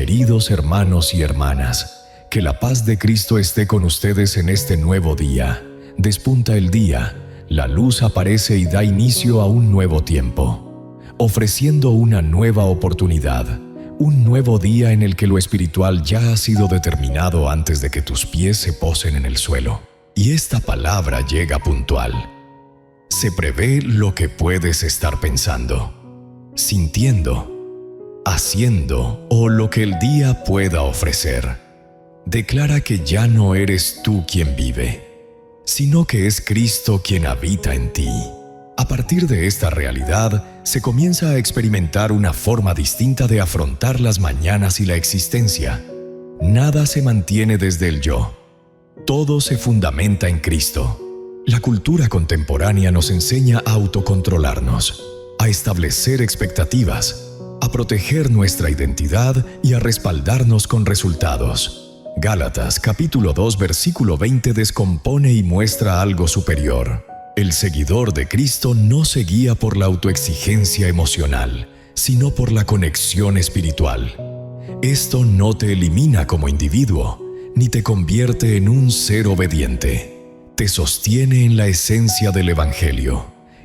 queridos hermanos y hermanas, que la paz de Cristo esté con ustedes en este nuevo día. Despunta el día, la luz aparece y da inicio a un nuevo tiempo, ofreciendo una nueva oportunidad, un nuevo día en el que lo espiritual ya ha sido determinado antes de que tus pies se posen en el suelo. Y esta palabra llega puntual. Se prevé lo que puedes estar pensando, sintiendo, haciendo o lo que el día pueda ofrecer. Declara que ya no eres tú quien vive, sino que es Cristo quien habita en ti. A partir de esta realidad, se comienza a experimentar una forma distinta de afrontar las mañanas y la existencia. Nada se mantiene desde el yo. Todo se fundamenta en Cristo. La cultura contemporánea nos enseña a autocontrolarnos, a establecer expectativas, a proteger nuestra identidad y a respaldarnos con resultados. Gálatas capítulo 2 versículo 20 descompone y muestra algo superior. El seguidor de Cristo no se guía por la autoexigencia emocional, sino por la conexión espiritual. Esto no te elimina como individuo, ni te convierte en un ser obediente. Te sostiene en la esencia del Evangelio.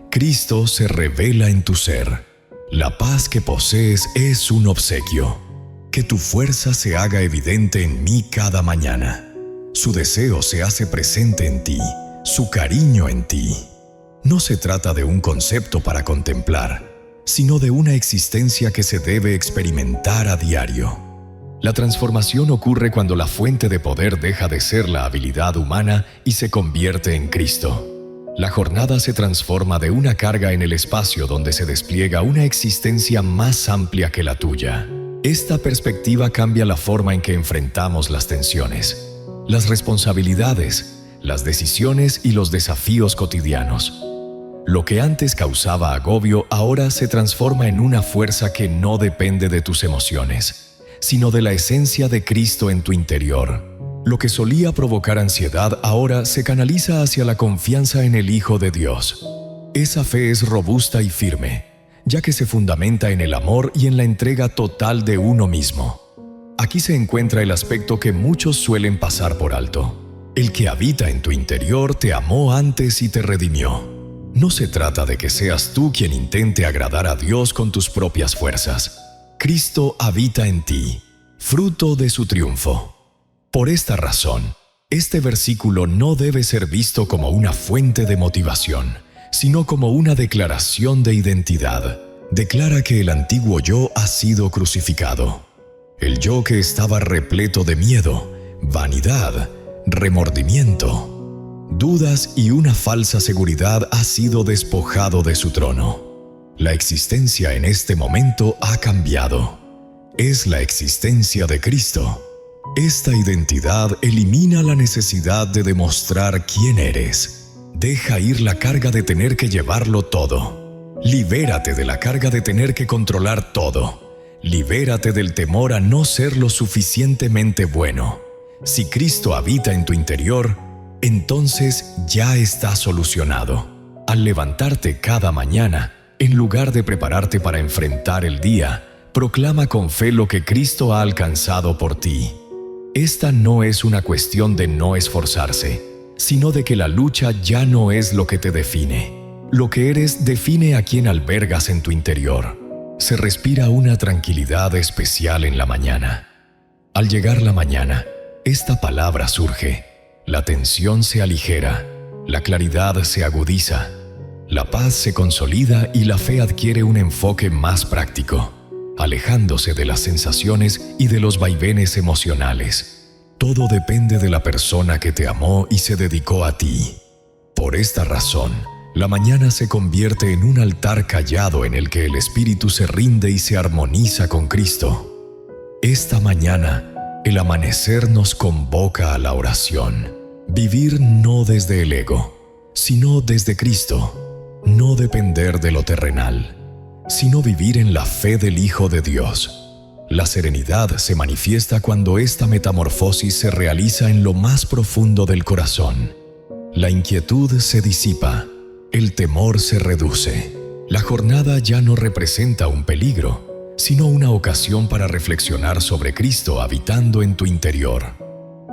Cristo se revela en tu ser. La paz que posees es un obsequio. Que tu fuerza se haga evidente en mí cada mañana. Su deseo se hace presente en ti, su cariño en ti. No se trata de un concepto para contemplar, sino de una existencia que se debe experimentar a diario. La transformación ocurre cuando la fuente de poder deja de ser la habilidad humana y se convierte en Cristo. La jornada se transforma de una carga en el espacio donde se despliega una existencia más amplia que la tuya. Esta perspectiva cambia la forma en que enfrentamos las tensiones, las responsabilidades, las decisiones y los desafíos cotidianos. Lo que antes causaba agobio ahora se transforma en una fuerza que no depende de tus emociones, sino de la esencia de Cristo en tu interior. Lo que solía provocar ansiedad ahora se canaliza hacia la confianza en el Hijo de Dios. Esa fe es robusta y firme, ya que se fundamenta en el amor y en la entrega total de uno mismo. Aquí se encuentra el aspecto que muchos suelen pasar por alto. El que habita en tu interior te amó antes y te redimió. No se trata de que seas tú quien intente agradar a Dios con tus propias fuerzas. Cristo habita en ti, fruto de su triunfo. Por esta razón, este versículo no debe ser visto como una fuente de motivación, sino como una declaración de identidad. Declara que el antiguo yo ha sido crucificado. El yo que estaba repleto de miedo, vanidad, remordimiento, dudas y una falsa seguridad ha sido despojado de su trono. La existencia en este momento ha cambiado. Es la existencia de Cristo. Esta identidad elimina la necesidad de demostrar quién eres. Deja ir la carga de tener que llevarlo todo. Libérate de la carga de tener que controlar todo. Libérate del temor a no ser lo suficientemente bueno. Si Cristo habita en tu interior, entonces ya está solucionado. Al levantarte cada mañana, en lugar de prepararte para enfrentar el día, proclama con fe lo que Cristo ha alcanzado por ti. Esta no es una cuestión de no esforzarse, sino de que la lucha ya no es lo que te define. Lo que eres define a quien albergas en tu interior. Se respira una tranquilidad especial en la mañana. Al llegar la mañana, esta palabra surge. La tensión se aligera, la claridad se agudiza, la paz se consolida y la fe adquiere un enfoque más práctico, alejándose de las sensaciones y de los vaivenes emocionales. Todo depende de la persona que te amó y se dedicó a ti. Por esta razón, la mañana se convierte en un altar callado en el que el espíritu se rinde y se armoniza con Cristo. Esta mañana, el amanecer nos convoca a la oración. Vivir no desde el ego, sino desde Cristo. No depender de lo terrenal, sino vivir en la fe del Hijo de Dios. La serenidad se manifiesta cuando esta metamorfosis se realiza en lo más profundo del corazón. La inquietud se disipa, el temor se reduce. La jornada ya no representa un peligro, sino una ocasión para reflexionar sobre Cristo habitando en tu interior.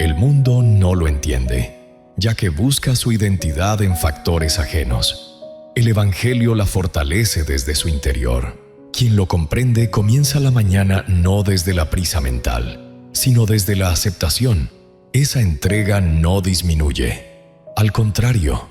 El mundo no lo entiende, ya que busca su identidad en factores ajenos. El Evangelio la fortalece desde su interior. Quien lo comprende comienza la mañana no desde la prisa mental, sino desde la aceptación. Esa entrega no disminuye. Al contrario,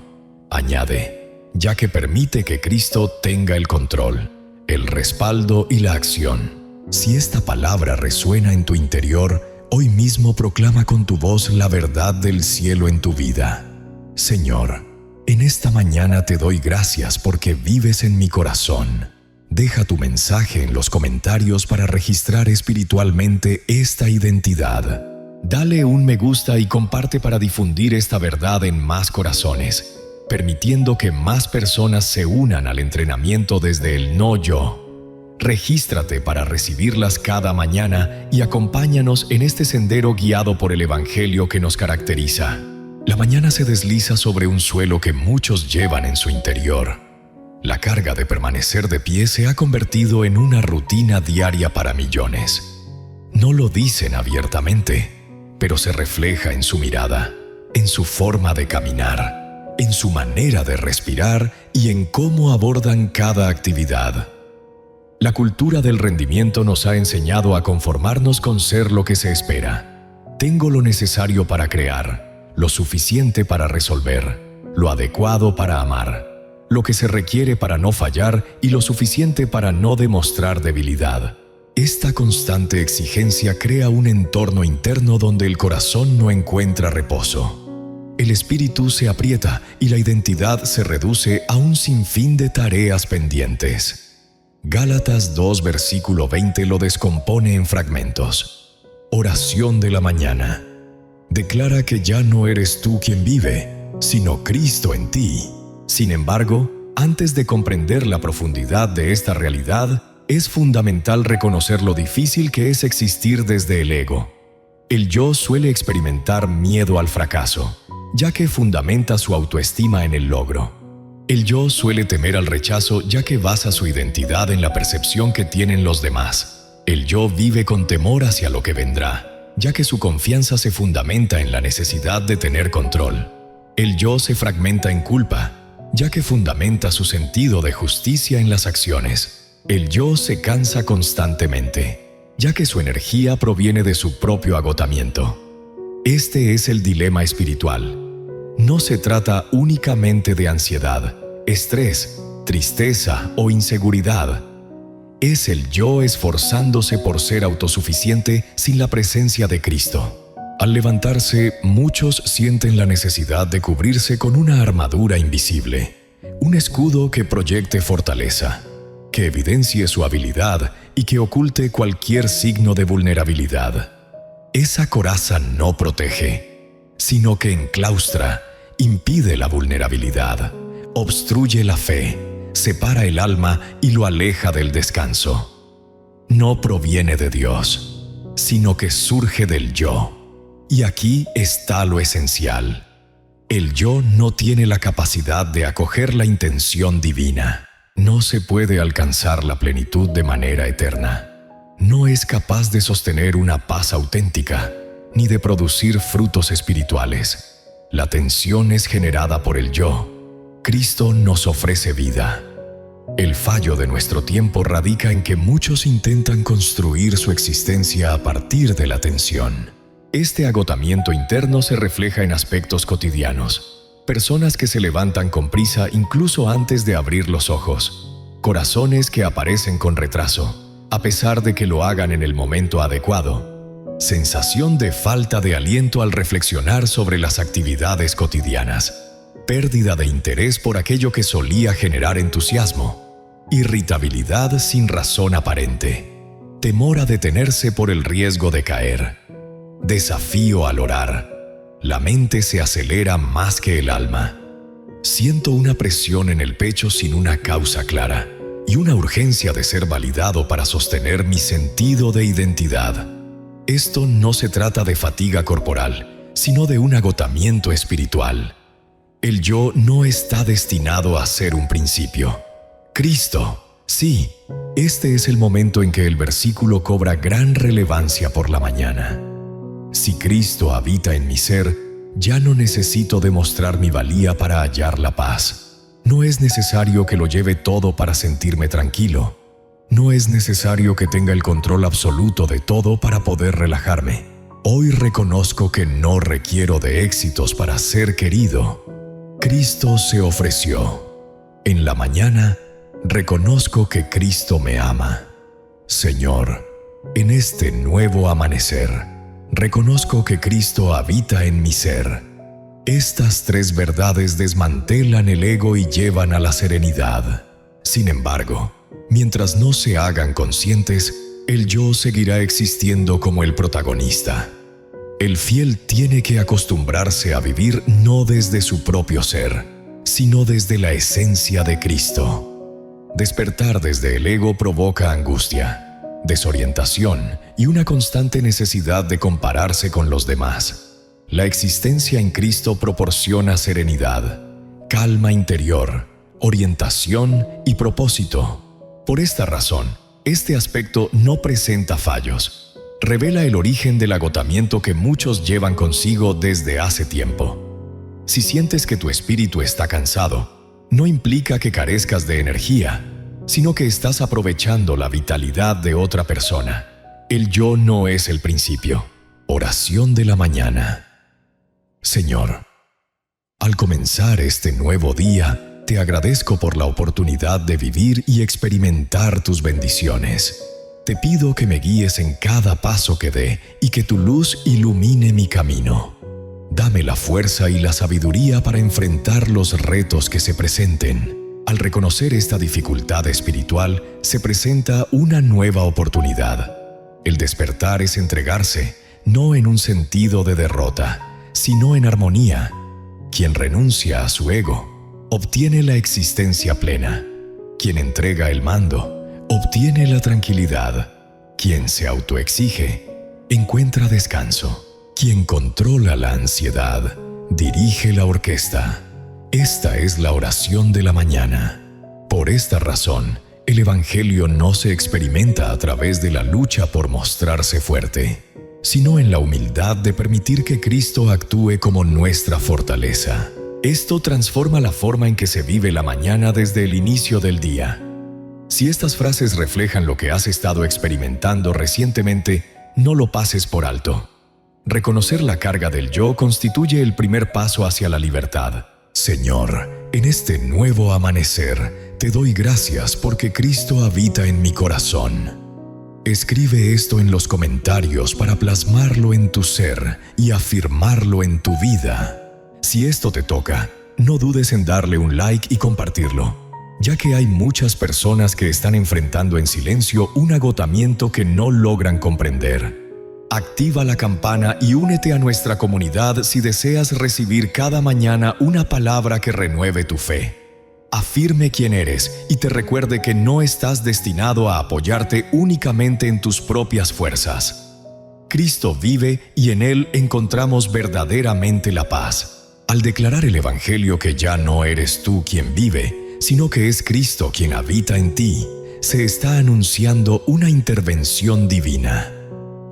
añade, ya que permite que Cristo tenga el control, el respaldo y la acción. Si esta palabra resuena en tu interior, hoy mismo proclama con tu voz la verdad del cielo en tu vida. Señor, en esta mañana te doy gracias porque vives en mi corazón. Deja tu mensaje en los comentarios para registrar espiritualmente esta identidad. Dale un me gusta y comparte para difundir esta verdad en más corazones, permitiendo que más personas se unan al entrenamiento desde el no yo. Regístrate para recibirlas cada mañana y acompáñanos en este sendero guiado por el Evangelio que nos caracteriza. La mañana se desliza sobre un suelo que muchos llevan en su interior. La carga de permanecer de pie se ha convertido en una rutina diaria para millones. No lo dicen abiertamente, pero se refleja en su mirada, en su forma de caminar, en su manera de respirar y en cómo abordan cada actividad. La cultura del rendimiento nos ha enseñado a conformarnos con ser lo que se espera. Tengo lo necesario para crear, lo suficiente para resolver, lo adecuado para amar, lo que se requiere para no fallar y lo suficiente para no demostrar debilidad. Esta constante exigencia crea un entorno interno donde el corazón no encuentra reposo. El espíritu se aprieta y la identidad se reduce a un sinfín de tareas pendientes. Gálatas 2, versículo 20 lo descompone en fragmentos. Oración de la mañana. Declara que ya no eres tú quien vive, sino Cristo en ti. Sin embargo, antes de comprender la profundidad de esta realidad, es fundamental reconocer lo difícil que es existir desde el ego. El yo suele experimentar miedo al fracaso, ya que fundamenta su autoestima en el logro. El yo suele temer al rechazo, ya que basa su identidad en la percepción que tienen los demás. El yo vive con temor hacia lo que vendrá, ya que su confianza se fundamenta en la necesidad de tener control. El yo se fragmenta en culpa, ya que fundamenta su sentido de justicia en las acciones. El yo se cansa constantemente, ya que su energía proviene de su propio agotamiento. Este es el dilema espiritual. No se trata únicamente de ansiedad, estrés, tristeza o inseguridad. Es el yo esforzándose por ser autosuficiente sin la presencia de Cristo. Al levantarse, muchos sienten la necesidad de cubrirse con una armadura invisible, un escudo que proyecte fortaleza, que evidencie su habilidad y que oculte cualquier signo de vulnerabilidad. Esa coraza no protege, sino que enclaustra, impide la vulnerabilidad, obstruye la fe, separa el alma y lo aleja del descanso. No proviene de Dios, sino que surge del yo. Y aquí está lo esencial. El yo no tiene la capacidad de acoger la intención divina. No se puede alcanzar la plenitud de manera eterna. No es capaz de sostener una paz auténtica, ni de producir frutos espirituales. La tensión es generada por el yo. Cristo nos ofrece vida. El fallo de nuestro tiempo radica en que muchos intentan construir su existencia a partir de la tensión. Este agotamiento interno se refleja en aspectos cotidianos. Personas que se levantan con prisa incluso antes de abrir los ojos. Corazones que aparecen con retraso, a pesar de que lo hagan en el momento adecuado. Sensación de falta de aliento al reflexionar sobre las actividades cotidianas. Pérdida de interés por aquello que solía generar entusiasmo. Irritabilidad sin razón aparente. Temor a detenerse por el riesgo de caer. Desafío al orar. La mente se acelera más que el alma. Siento una presión en el pecho sin una causa clara y una urgencia de ser validado para sostener mi sentido de identidad. Esto no se trata de fatiga corporal, sino de un agotamiento espiritual. El yo no está destinado a ser un principio. Cristo, Sí, este es el momento en que el versículo cobra gran relevancia por la mañana. Si Cristo habita en mi ser, ya no necesito demostrar mi valía para hallar la paz. No es necesario que lo lleve todo para sentirme tranquilo. No es necesario que tenga el control absoluto de todo para poder relajarme. Hoy reconozco que no requiero de éxitos para ser querido. Cristo se ofreció. En la mañana, reconozco que Cristo me ama. Señor, en este nuevo amanecer, reconozco que Cristo habita en mi ser. Estas tres verdades desmantelan el ego y llevan a la serenidad. Sin embargo, mientras no se hagan conscientes, el yo seguirá existiendo como el protagonista. El fiel tiene que acostumbrarse a vivir no desde su propio ser, sino desde la esencia de Cristo. Despertar desde el ego provoca angustia, desorientación y una constante necesidad de compararse con los demás. La existencia en Cristo proporciona serenidad, calma interior, orientación y propósito. Por esta razón, este aspecto no presenta fallos. Revela el origen del agotamiento que muchos llevan consigo desde hace tiempo. Si sientes que tu espíritu está cansado, no implica que carezcas de energía, sino que estás aprovechando la vitalidad de otra persona. El yo no es el principio. Oración de la mañana. Señor, al comenzar este nuevo día, te agradezco por la oportunidad de vivir y experimentar tus bendiciones. Te pido que me guíes en cada paso que dé y que tu luz ilumine mi camino. Dame la fuerza y la sabiduría para enfrentar los retos que se presenten. Al reconocer esta dificultad espiritual, se presenta una nueva oportunidad. El despertar es entregarse, no en un sentido de derrota, sino en armonía. Quien renuncia a su ego, obtiene la existencia plena. Quien entrega el mando, obtiene la tranquilidad. Quien se autoexige, encuentra descanso. Quien controla la ansiedad, dirige la orquesta. Esta es la oración de la mañana. Por esta razón, el Evangelio no se experimenta a través de la lucha por mostrarse fuerte, sino en la humildad de permitir que Cristo actúe como nuestra fortaleza. Esto transforma la forma en que se vive la mañana desde el inicio del día. Si estas frases reflejan lo que has estado experimentando recientemente, no lo pases por alto. Reconocer la carga del yo constituye el primer paso hacia la libertad. Señor, en este nuevo amanecer, te doy gracias porque Cristo habita en mi corazón. Escribe esto en los comentarios para plasmarlo en tu ser y afirmarlo en tu vida. Si esto te toca, no dudes en darle un like y compartirlo, ya que hay muchas personas que están enfrentando en silencio un agotamiento que no logran comprender. Activa la campana y únete a nuestra comunidad si deseas recibir cada mañana una palabra que renueve tu fe. Afirme quién eres y te recuerde que no estás destinado a apoyarte únicamente en tus propias fuerzas. Cristo vive y en Él encontramos verdaderamente la paz. Al declarar el Evangelio que ya no eres tú quien vive, sino que es Cristo quien habita en ti, se está anunciando una intervención divina.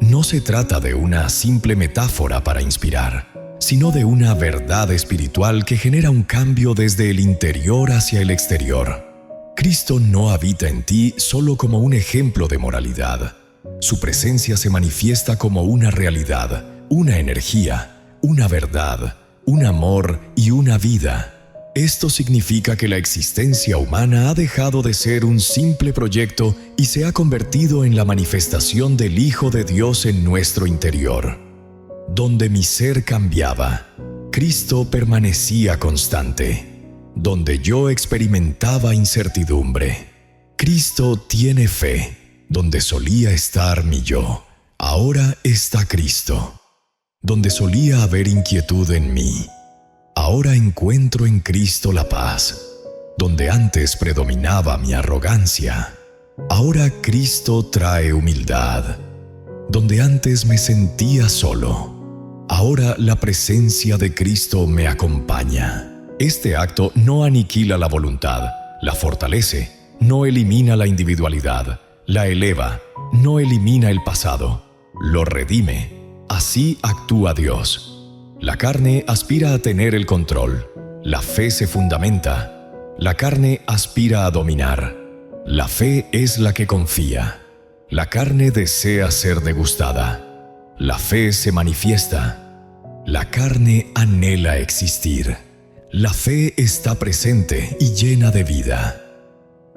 No se trata de una simple metáfora para inspirar, sino de una verdad espiritual que genera un cambio desde el interior hacia el exterior. Cristo no habita en ti solo como un ejemplo de moralidad. Su presencia se manifiesta como una realidad, una energía, una verdad, un amor y una vida. Esto significa que la existencia humana ha dejado de ser un simple proyecto y se ha convertido en la manifestación del Hijo de Dios en nuestro interior. Donde mi ser cambiaba, Cristo permanecía constante. Donde yo experimentaba incertidumbre, Cristo tiene fe. Donde solía estar mi yo, ahora está Cristo. Donde solía haber inquietud en mí, ahora encuentro en Cristo la paz. Donde antes predominaba mi arrogancia, ahora Cristo trae humildad. Donde antes me sentía solo, ahora la presencia de Cristo me acompaña. Este acto no aniquila la voluntad, la fortalece, no elimina la individualidad, la eleva, no elimina el pasado, lo redime. Así actúa Dios. La carne aspira a tener el control, la fe se fundamenta. La carne aspira a dominar, la fe es la que confía. La carne desea ser degustada, la fe se manifiesta. La carne anhela existir, la fe está presente y llena de vida.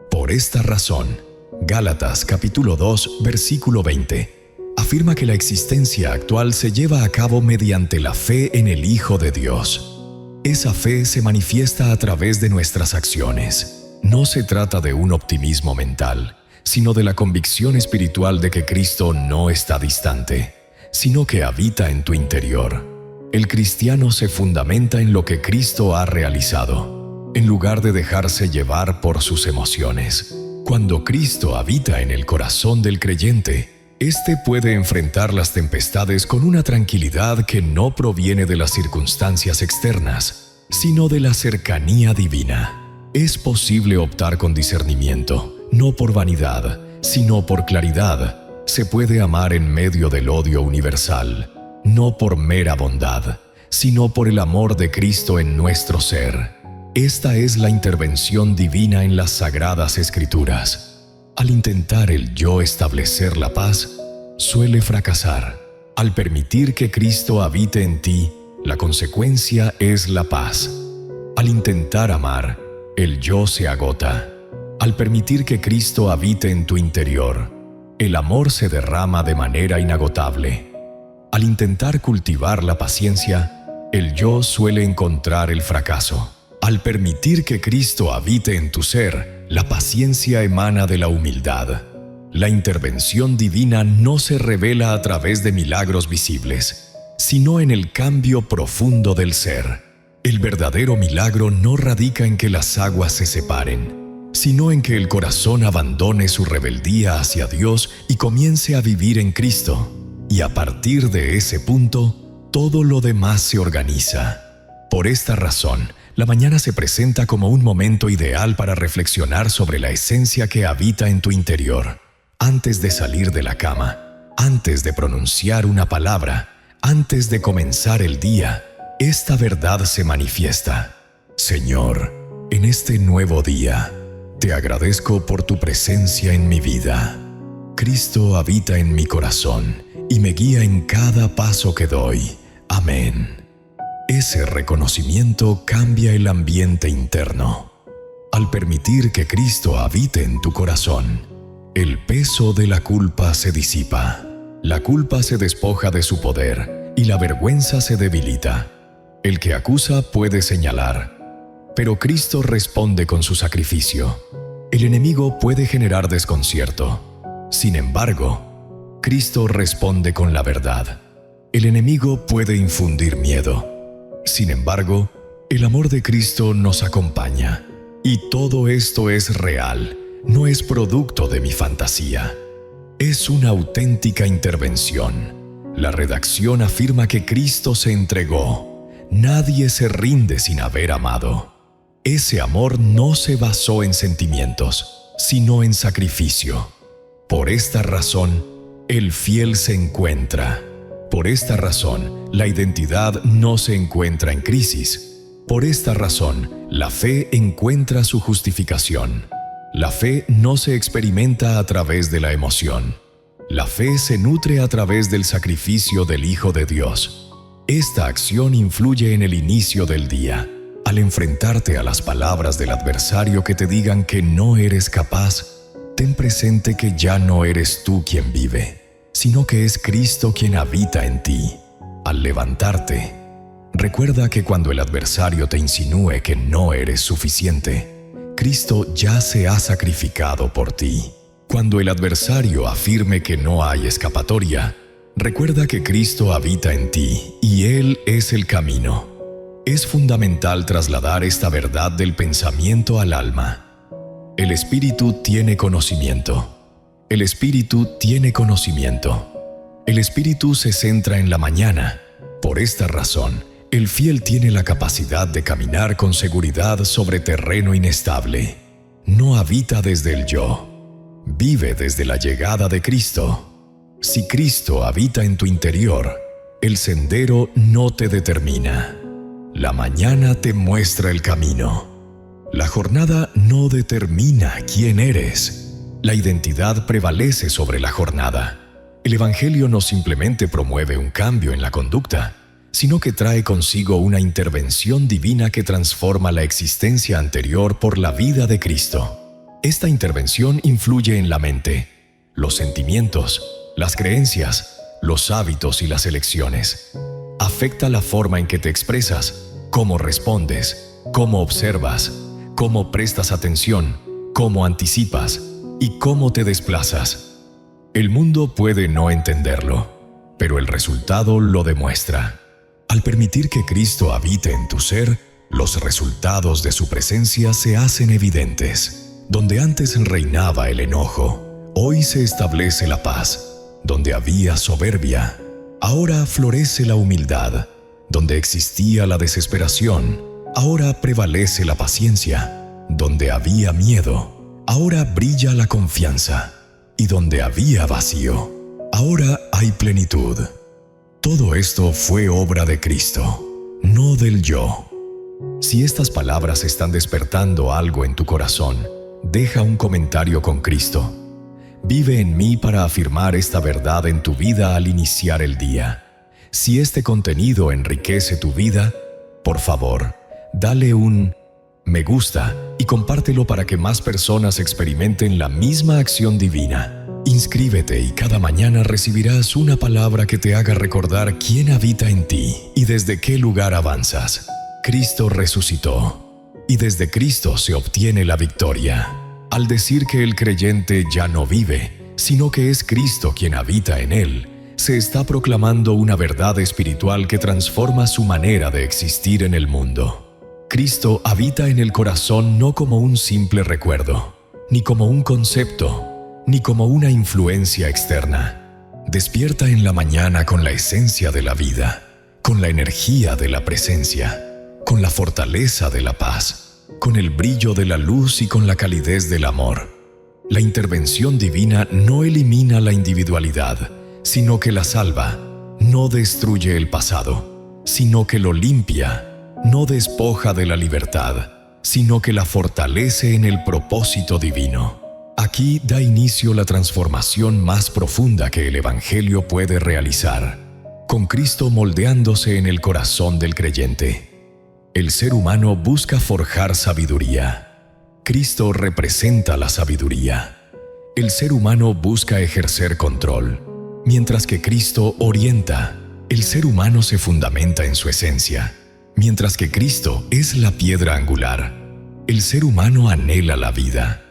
Por esta razón, Gálatas capítulo 2, versículo 20, afirma que la existencia actual se lleva a cabo mediante la fe en el Hijo de Dios. Esa fe se manifiesta a través de nuestras acciones. No se trata de un optimismo mental, sino de la convicción espiritual de que Cristo no está distante, sino que habita en tu interior. El cristiano se fundamenta en lo que Cristo ha realizado, en lugar de dejarse llevar por sus emociones. Cuando Cristo habita en el corazón del creyente, éste puede enfrentar las tempestades con una tranquilidad que no proviene de las circunstancias externas, sino de la cercanía divina. Es posible optar con discernimiento, no por vanidad, sino por claridad. Se puede amar en medio del odio universal, no por mera bondad, sino por el amor de Cristo en nuestro ser. Esta es la intervención divina en las Sagradas Escrituras. Al intentar el yo establecer la paz, suele fracasar. Al permitir que Cristo habite en ti, la consecuencia es la paz. Al intentar amar, el yo se agota. Al permitir que Cristo habite en tu interior, el amor se derrama de manera inagotable. Al intentar cultivar la paciencia, el yo suele encontrar el fracaso. Al permitir que Cristo habite en tu ser, la paciencia emana de la humildad. La intervención divina no se revela a través de milagros visibles, sino en el cambio profundo del ser. El verdadero milagro no radica en que las aguas se separen, sino en que el corazón abandone su rebeldía hacia Dios y comience a vivir en Cristo. Y a partir de ese punto, todo lo demás se organiza. Por esta razón, la mañana se presenta como un momento ideal para reflexionar sobre la esencia que habita en tu interior. Antes de salir de la cama, antes de pronunciar una palabra, antes de comenzar el día, esta verdad se manifiesta. Señor, en este nuevo día, te agradezco por tu presencia en mi vida. Cristo habita en mi corazón y me guía en cada paso que doy. Amén. Ese reconocimiento cambia el ambiente interno. Al permitir que Cristo habite en tu corazón, el peso de la culpa se disipa. La culpa se despoja de su poder y la vergüenza se debilita. El que acusa puede señalar, pero Cristo responde con su sacrificio. El enemigo puede generar desconcierto. Sin embargo, Cristo responde con la verdad. El enemigo puede infundir miedo. Sin embargo, el amor de Cristo nos acompaña. Y todo esto es real, no es producto de mi fantasía. Es una auténtica intervención. La redacción afirma que Cristo se entregó. Nadie se rinde sin haber amado. Ese amor no se basó en sentimientos, sino en sacrificio. Por esta razón, el fiel se encuentra. Por esta razón, la identidad no se encuentra en crisis. Por esta razón, la fe encuentra su justificación. La fe no se experimenta a través de la emoción. La fe se nutre a través del sacrificio del Hijo de Dios. Esta acción influye en el inicio del día. Al enfrentarte a las palabras del adversario que te digan que no eres capaz, ten presente que ya no eres tú quien vive, sino que es Cristo quien habita en ti. Al levantarte, recuerda que cuando el adversario te insinúe que no eres suficiente, Cristo ya se ha sacrificado por ti. Cuando el adversario afirme que no hay escapatoria, recuerda que Cristo habita en ti y Él es el camino. Es fundamental trasladar esta verdad del pensamiento al alma. El Espíritu tiene conocimiento. El Espíritu tiene conocimiento. El Espíritu se centra en la mañana. Por esta razón, el fiel tiene la capacidad de caminar con seguridad sobre terreno inestable. no habita desde el yo, vive desde la llegada de Cristo. Si Cristo habita en tu interior, el sendero no te determina. La mañana te muestra el camino. La jornada no determina quién eres. La identidad prevalece sobre la jornada. El Evangelio no simplemente promueve un cambio en la conducta, sino que trae consigo una intervención divina que transforma la existencia anterior por la vida de Cristo. Esta intervención influye en la mente, los sentimientos, las creencias, los hábitos y las elecciones. Afecta la forma en que te expresas, cómo respondes, cómo observas, cómo prestas atención, cómo anticipas y cómo te desplazas. El mundo puede no entenderlo, pero el resultado lo demuestra. Al permitir que Cristo habite en tu ser, los resultados de su presencia se hacen evidentes. Donde antes reinaba el enojo, hoy se establece la paz. Donde había soberbia, ahora florece la humildad. Donde existía la desesperación, ahora prevalece la paciencia. Donde había miedo, ahora brilla la confianza. Y donde había vacío, ahora hay plenitud. Todo esto fue obra de Cristo, no del yo. Si estas palabras están despertando algo en tu corazón, deja un comentario con Cristo. Vive en mí para afirmar esta verdad en tu vida al iniciar el día. Si este contenido enriquece tu vida, por favor, dale un me gusta y compártelo para que más personas experimenten la misma acción divina. Inscríbete y cada mañana recibirás una palabra que te haga recordar quién habita en ti y desde qué lugar avanzas. Cristo resucitó y desde Cristo se obtiene la victoria. Al decir que el creyente ya no vive, sino que es Cristo quien habita en él, se está proclamando una verdad espiritual que transforma su manera de existir en el mundo. Cristo habita en el corazón no como un simple recuerdo, ni como un concepto, ni como una influencia externa. Despierta en la mañana con la esencia de la vida, con la energía de la presencia, con la fortaleza de la paz, con el brillo de la luz y con la calidez del amor. La intervención divina no elimina la individualidad, sino que la salva. No destruye el pasado, sino que lo limpia. No despoja de la libertad, sino que la fortalece en el propósito divino. Aquí da inicio la transformación más profunda que el Evangelio puede realizar, con Cristo moldeándose en el corazón del creyente. El ser humano busca forjar sabiduría. Cristo representa la sabiduría. El ser humano busca ejercer control, mientras que Cristo orienta. El ser humano se fundamenta en su esencia, mientras que Cristo es la piedra angular. El ser humano anhela la vida.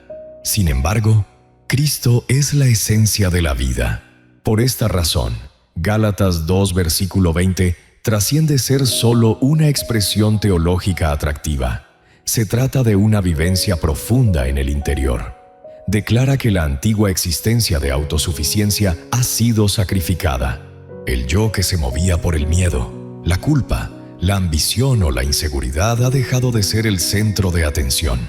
Sin embargo, Cristo es la esencia de la vida. Por esta razón, Gálatas 2, versículo 20, trasciende ser solo una expresión teológica atractiva. Se trata de una vivencia profunda en el interior. Declara que la antigua existencia de autosuficiencia ha sido sacrificada. El yo que se movía por el miedo, la culpa, la ambición o la inseguridad ha dejado de ser el centro de atención.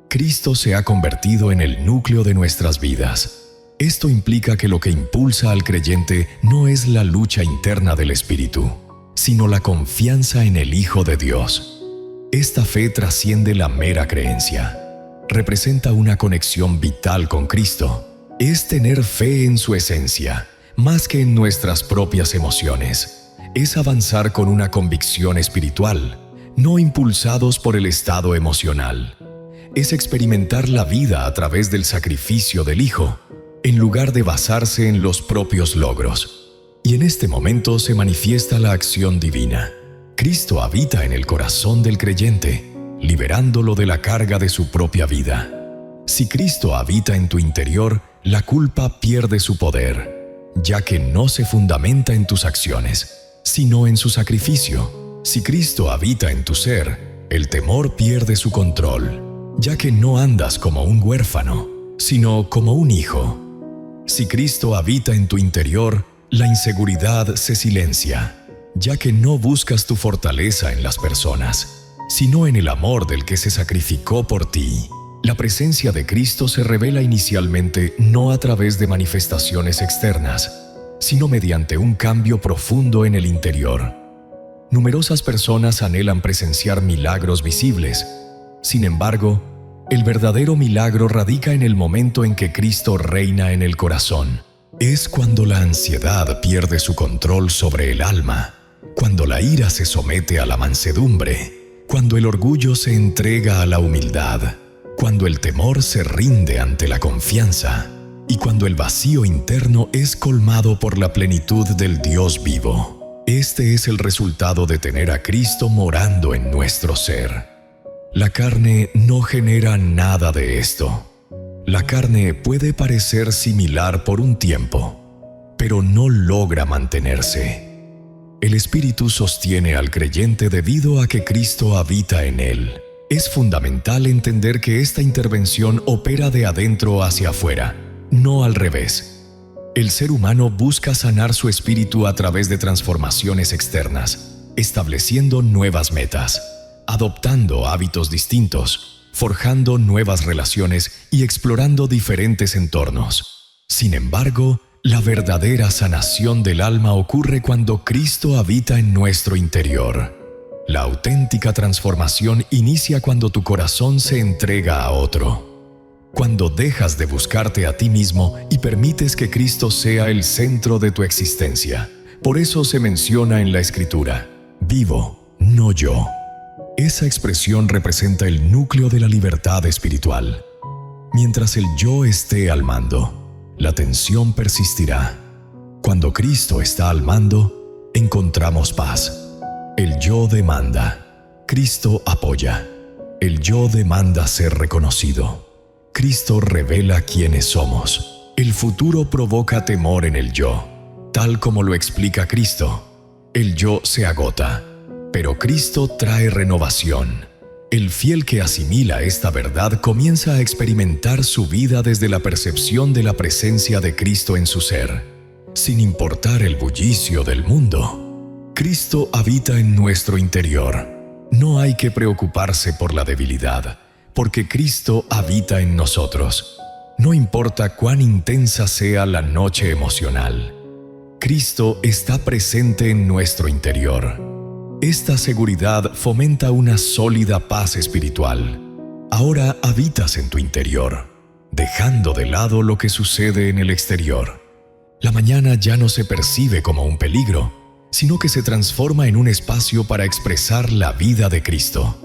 Cristo se ha convertido en el núcleo de nuestras vidas. Esto implica que lo que impulsa al creyente no es la lucha interna del espíritu, sino la confianza en el Hijo de Dios. Esta fe trasciende la mera creencia. Representa una conexión vital con Cristo. Es tener fe en su esencia, más que en nuestras propias emociones. Es avanzar con una convicción espiritual, no impulsados por el estado emocional. Es experimentar la vida a través del sacrificio del Hijo, en lugar de basarse en los propios logros. Y en este momento se manifiesta la acción divina. Cristo habita en el corazón del creyente, liberándolo de la carga de su propia vida. Si Cristo habita en tu interior, la culpa pierde su poder, ya que no se fundamenta en tus acciones, sino en su sacrificio. Si Cristo habita en tu ser, el temor pierde su control, ya que no andas como un huérfano, sino como un hijo. Si Cristo habita en tu interior, la inseguridad se silencia, ya que no buscas tu fortaleza en las personas, sino en el amor del que se sacrificó por ti. La presencia de Cristo se revela inicialmente no a través de manifestaciones externas, sino mediante un cambio profundo en el interior. Numerosas personas anhelan presenciar milagros visibles. Sin embargo, el verdadero milagro radica en el momento en que Cristo reina en el corazón. Es cuando la ansiedad pierde su control sobre el alma, cuando la ira se somete a la mansedumbre, cuando el orgullo se entrega a la humildad, cuando el temor se rinde ante la confianza y cuando el vacío interno es colmado por la plenitud del Dios vivo. Este es el resultado de tener a Cristo morando en nuestro ser. La carne no genera nada de esto. La carne puede parecer similar por un tiempo, pero no logra mantenerse. El Espíritu sostiene al creyente debido a que Cristo habita en él. Es fundamental entender que esta intervención opera de adentro hacia afuera, no al revés. El ser humano busca sanar su espíritu a través de transformaciones externas, estableciendo nuevas metas, adoptando hábitos distintos, forjando nuevas relaciones y explorando diferentes entornos. Sin embargo, la verdadera sanación del alma ocurre cuando Cristo habita en nuestro interior. La auténtica transformación inicia cuando tu corazón se entrega a otro. Cuando dejas de buscarte a ti mismo y permites que Cristo sea el centro de tu existencia. Por eso se menciona en la Escritura: vivo, no yo. Esa expresión representa el núcleo de la libertad espiritual. Mientras el yo esté al mando, la tensión persistirá. Cuando Cristo está al mando, encontramos paz. El yo demanda, Cristo apoya. El yo demanda ser reconocido. Cristo revela quiénes somos. El futuro provoca temor en el yo. Tal como lo explica Cristo, el yo se agota, pero Cristo trae renovación. El fiel que asimila esta verdad comienza a experimentar su vida desde la percepción de la presencia de Cristo en su ser. Sin importar el bullicio del mundo, Cristo habita en nuestro interior. No hay que preocuparse por la debilidad, porque Cristo habita en nosotros. No importa cuán intensa sea la noche emocional, Cristo está presente en nuestro interior. Esta seguridad fomenta una sólida paz espiritual. Ahora habitas en tu interior, dejando de lado lo que sucede en el exterior. La mañana ya no se percibe como un peligro, sino que se transforma en un espacio para expresar la vida de Cristo.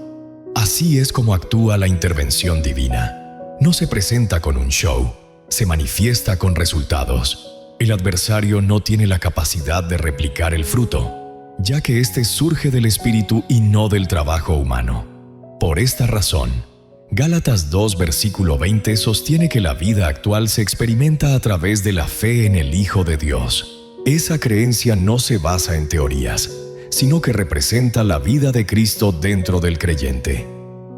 Así es como actúa la intervención divina. No se presenta con un show, se manifiesta con resultados. El adversario no tiene la capacidad de replicar el fruto, ya que éste surge del Espíritu y no del trabajo humano. Por esta razón, Gálatas 2, versículo 20 sostiene que la vida actual se experimenta a través de la fe en el Hijo de Dios. Esa creencia no se basa en teorías, sino que representa la vida de Cristo dentro del creyente.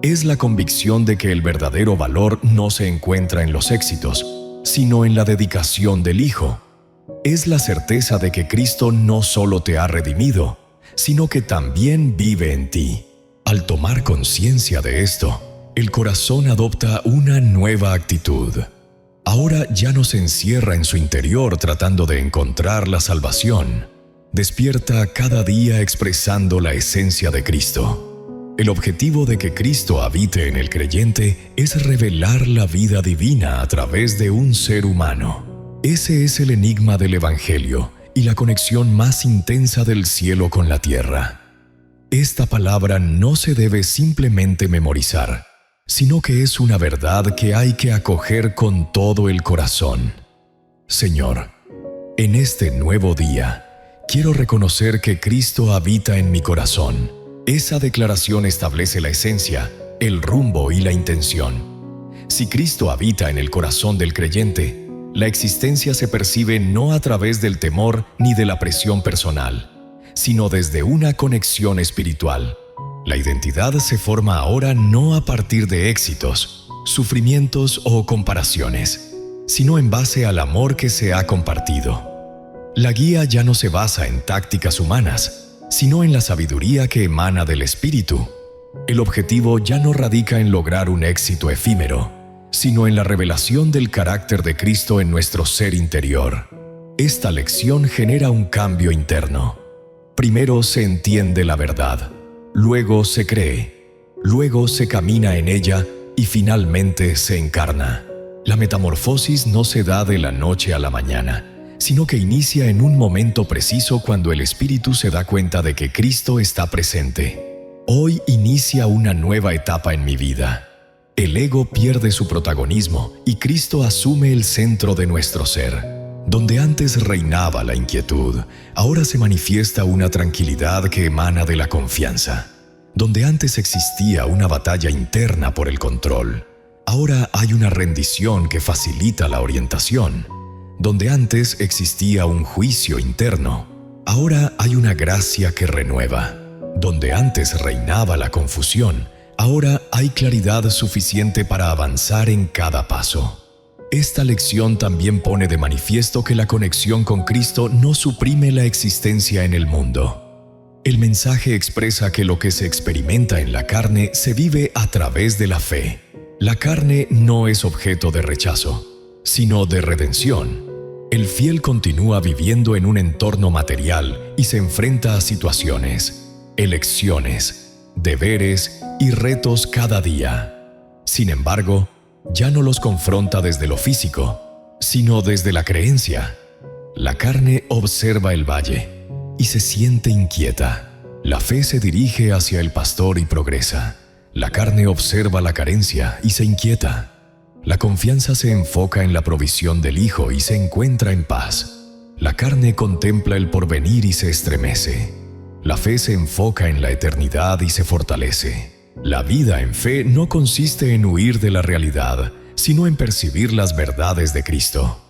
Es la convicción de que el verdadero valor no se encuentra en los éxitos, sino en la dedicación del Hijo. Es la certeza de que Cristo no solo te ha redimido, sino que también vive en ti. Al tomar conciencia de esto, el corazón adopta una nueva actitud. Ahora ya no se encierra en su interior tratando de encontrar la salvación. Despierta cada día expresando la esencia de Cristo. El objetivo de que Cristo habite en el creyente es revelar la vida divina a través de un ser humano. Ese es el enigma del Evangelio y la conexión más intensa del cielo con la tierra. Esta palabra no se debe simplemente memorizar, sino que es una verdad que hay que acoger con todo el corazón. Señor, en este nuevo día, quiero reconocer que Cristo habita en mi corazón. Esa declaración establece la esencia, el rumbo y la intención. Si Cristo habita en el corazón del creyente, la existencia se percibe no a través del temor ni de la presión personal, sino desde una conexión espiritual. La identidad se forma ahora no a partir de éxitos, sufrimientos o comparaciones, sino en base al amor que se ha compartido. La guía ya no se basa en tácticas humanas, sino en la sabiduría que emana del Espíritu. El objetivo ya no radica en lograr un éxito efímero, sino en la revelación del carácter de Cristo en nuestro ser interior. Esta lección genera un cambio interno. Primero se entiende la verdad, luego se cree, luego se camina en ella y finalmente se encarna. La metamorfosis no se da de la noche a la mañana, sino que inicia en un momento preciso cuando el espíritu se da cuenta de que Cristo está presente. Hoy inicia una nueva etapa en mi vida. El ego pierde su protagonismo y Cristo asume el centro de nuestro ser. Donde antes reinaba la inquietud, ahora se manifiesta una tranquilidad que emana de la confianza. Donde antes existía una batalla interna por el control, ahora hay una rendición que facilita la orientación. Donde antes existía un juicio interno, ahora hay una gracia que renueva. Donde antes reinaba la confusión, ahora hay claridad suficiente para avanzar en cada paso. Esta lección también pone de manifiesto que la conexión con Cristo no suprime la existencia en el mundo. El mensaje expresa que lo que se experimenta en la carne se vive a través de la fe. La carne no es objeto de rechazo, sino de redención. El fiel continúa viviendo en un entorno material y se enfrenta a situaciones, elecciones, deberes y retos cada día. Sin embargo, ya no los confronta desde lo físico, sino desde la creencia. La carne observa el valle y se siente inquieta. La fe se dirige hacia el pastor y progresa. La carne observa la carencia y se inquieta. La confianza se enfoca en la provisión del Hijo y se encuentra en paz. La carne contempla el porvenir y se estremece. La fe se enfoca en la eternidad y se fortalece. La vida en fe no consiste en huir de la realidad, sino en percibir las verdades de Cristo.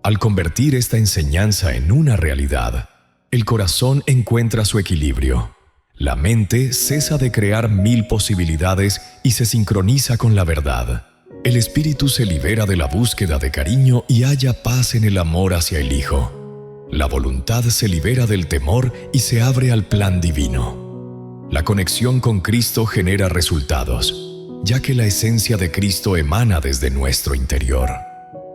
Al convertir esta enseñanza en una realidad, el corazón encuentra su equilibrio. La mente cesa de crear 1000 posibilidades y se sincroniza con la verdad. El espíritu se libera de la búsqueda de cariño y halla paz en el amor hacia el Hijo. La voluntad se libera del temor y se abre al plan divino. La conexión con Cristo genera resultados, ya que la esencia de Cristo emana desde nuestro interior.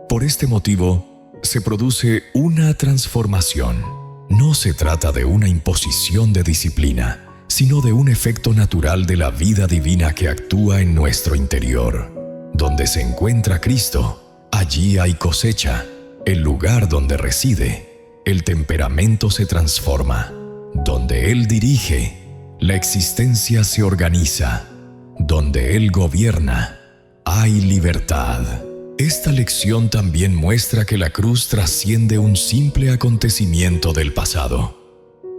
Por este motivo, se produce una transformación. No se trata de una imposición de disciplina, sino de un efecto natural de la vida divina que actúa en nuestro interior. Donde se encuentra Cristo, allí hay cosecha. El lugar donde reside, el temperamento se transforma. Donde Él dirige, la existencia se organiza. Donde Él gobierna, hay libertad. Esta lección también muestra que la cruz trasciende un simple acontecimiento del pasado.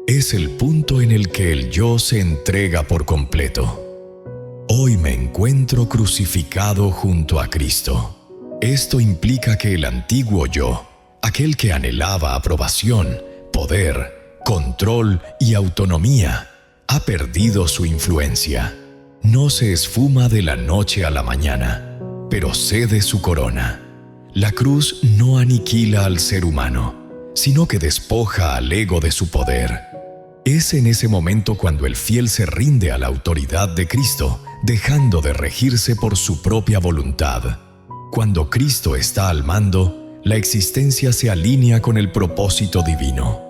Es el punto en el que el yo se entrega por completo. Hoy me encuentro crucificado junto a Cristo. Esto implica que el antiguo yo, aquel que anhelaba aprobación, poder, control y autonomía, ha perdido su influencia. No se esfuma de la noche a la mañana, pero cede su corona. La cruz no aniquila al ser humano, sino que despoja al ego de su poder. Es en ese momento cuando el fiel se rinde a la autoridad de Cristo, dejando de regirse por su propia voluntad. Cuando Cristo está al mando, la existencia se alinea con el propósito divino.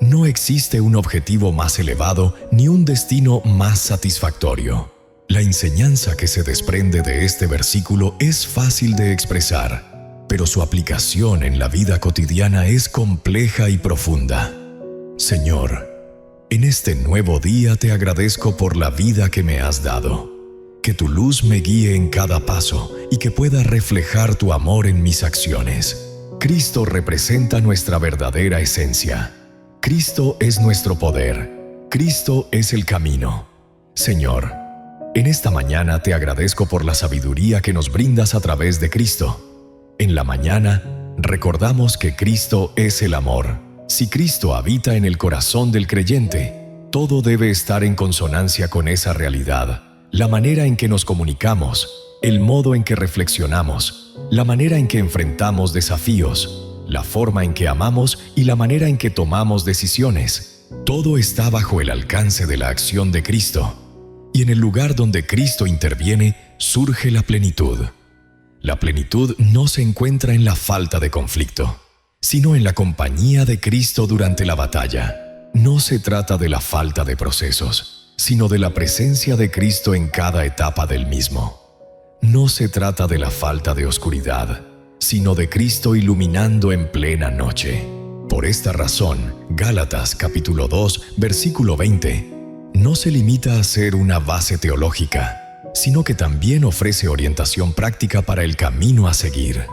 No existe un objetivo más elevado ni un destino más satisfactorio. La enseñanza que se desprende de este versículo es fácil de expresar, pero su aplicación en la vida cotidiana es compleja y profunda. Señor, en este nuevo día te agradezco por la vida que me has dado. Que tu luz me guíe en cada paso y que pueda reflejar tu amor en mis acciones. Cristo representa nuestra verdadera esencia. Cristo es nuestro poder. Cristo es el camino. Señor, en esta mañana te agradezco por la sabiduría que nos brindas a través de Cristo. En la mañana, recordamos que Cristo es el amor. Si Cristo habita en el corazón del creyente, todo debe estar en consonancia con esa realidad. La manera en que nos comunicamos, el modo en que reflexionamos, la manera en que enfrentamos desafíos, la forma en que amamos y la manera en que tomamos decisiones, todo está bajo el alcance de la acción de Cristo. Y en el lugar donde Cristo interviene, surge la plenitud. La plenitud no se encuentra en la falta de conflicto, sino en la compañía de Cristo durante la batalla. No se trata de la falta de procesos, sino de la presencia de Cristo en cada etapa del mismo. No se trata de la falta de oscuridad, sino de Cristo iluminando en plena noche. Por esta razón, Gálatas capítulo 2, versículo 20, no se limita a ser una base teológica, sino que también ofrece orientación práctica para el camino a seguir.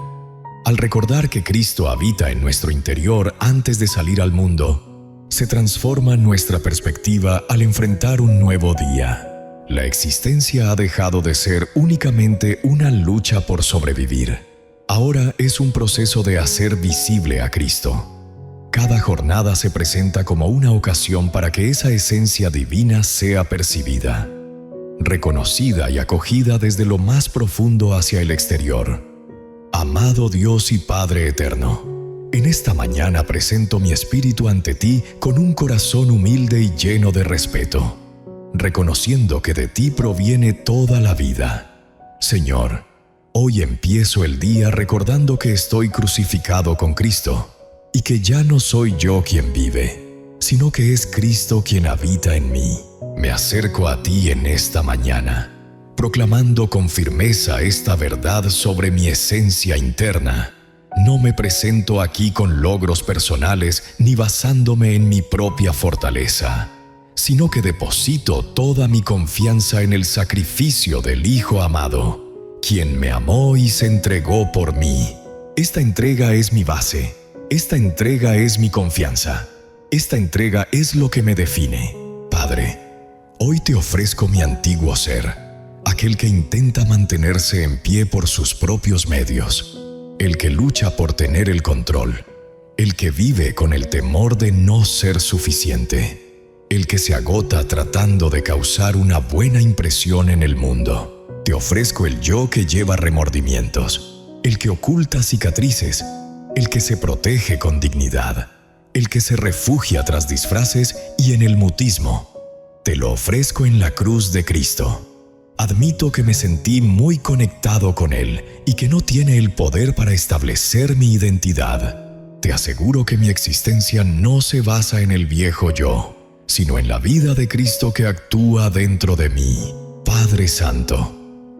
Al recordar que Cristo habita en nuestro interior antes de salir al mundo, se transforma nuestra perspectiva al enfrentar un nuevo día. La existencia ha dejado de ser únicamente una lucha por sobrevivir. Ahora es un proceso de hacer visible a Cristo. Cada jornada se presenta como una ocasión para que esa esencia divina sea percibida, reconocida y acogida desde lo más profundo hacia el exterior. Amado Dios y Padre eterno, en esta mañana presento mi espíritu ante ti con un corazón humilde y lleno de respeto, reconociendo que de ti proviene toda la vida. Señor, hoy empiezo el día recordando que estoy crucificado con Cristo y que ya no soy yo quien vive, sino que es Cristo quien habita en mí. Me acerco a ti en esta mañana, proclamando con firmeza esta verdad sobre mi esencia interna. No me presento aquí con logros personales ni basándome en mi propia fortaleza, sino que deposito toda mi confianza en el sacrificio del Hijo amado, quien me amó y se entregó por mí. Esta entrega es mi base, esta entrega es mi confianza, esta entrega es lo que me define. Padre, hoy te ofrezco mi antiguo ser, aquel que intenta mantenerse en pie por sus propios medios, el que lucha por tener el control, el que vive con el temor de no ser suficiente, el que se agota tratando de causar una buena impresión en el mundo. Te ofrezco el yo que lleva remordimientos, el que oculta cicatrices, el que se protege con dignidad, el que se refugia tras disfraces y en el mutismo. Te lo ofrezco en la cruz de Cristo. Admito que me sentí muy conectado con Él y que no tiene el poder para establecer mi identidad. Te aseguro que mi existencia no se basa en el viejo yo, sino en la vida de Cristo que actúa dentro de mí. Padre Santo,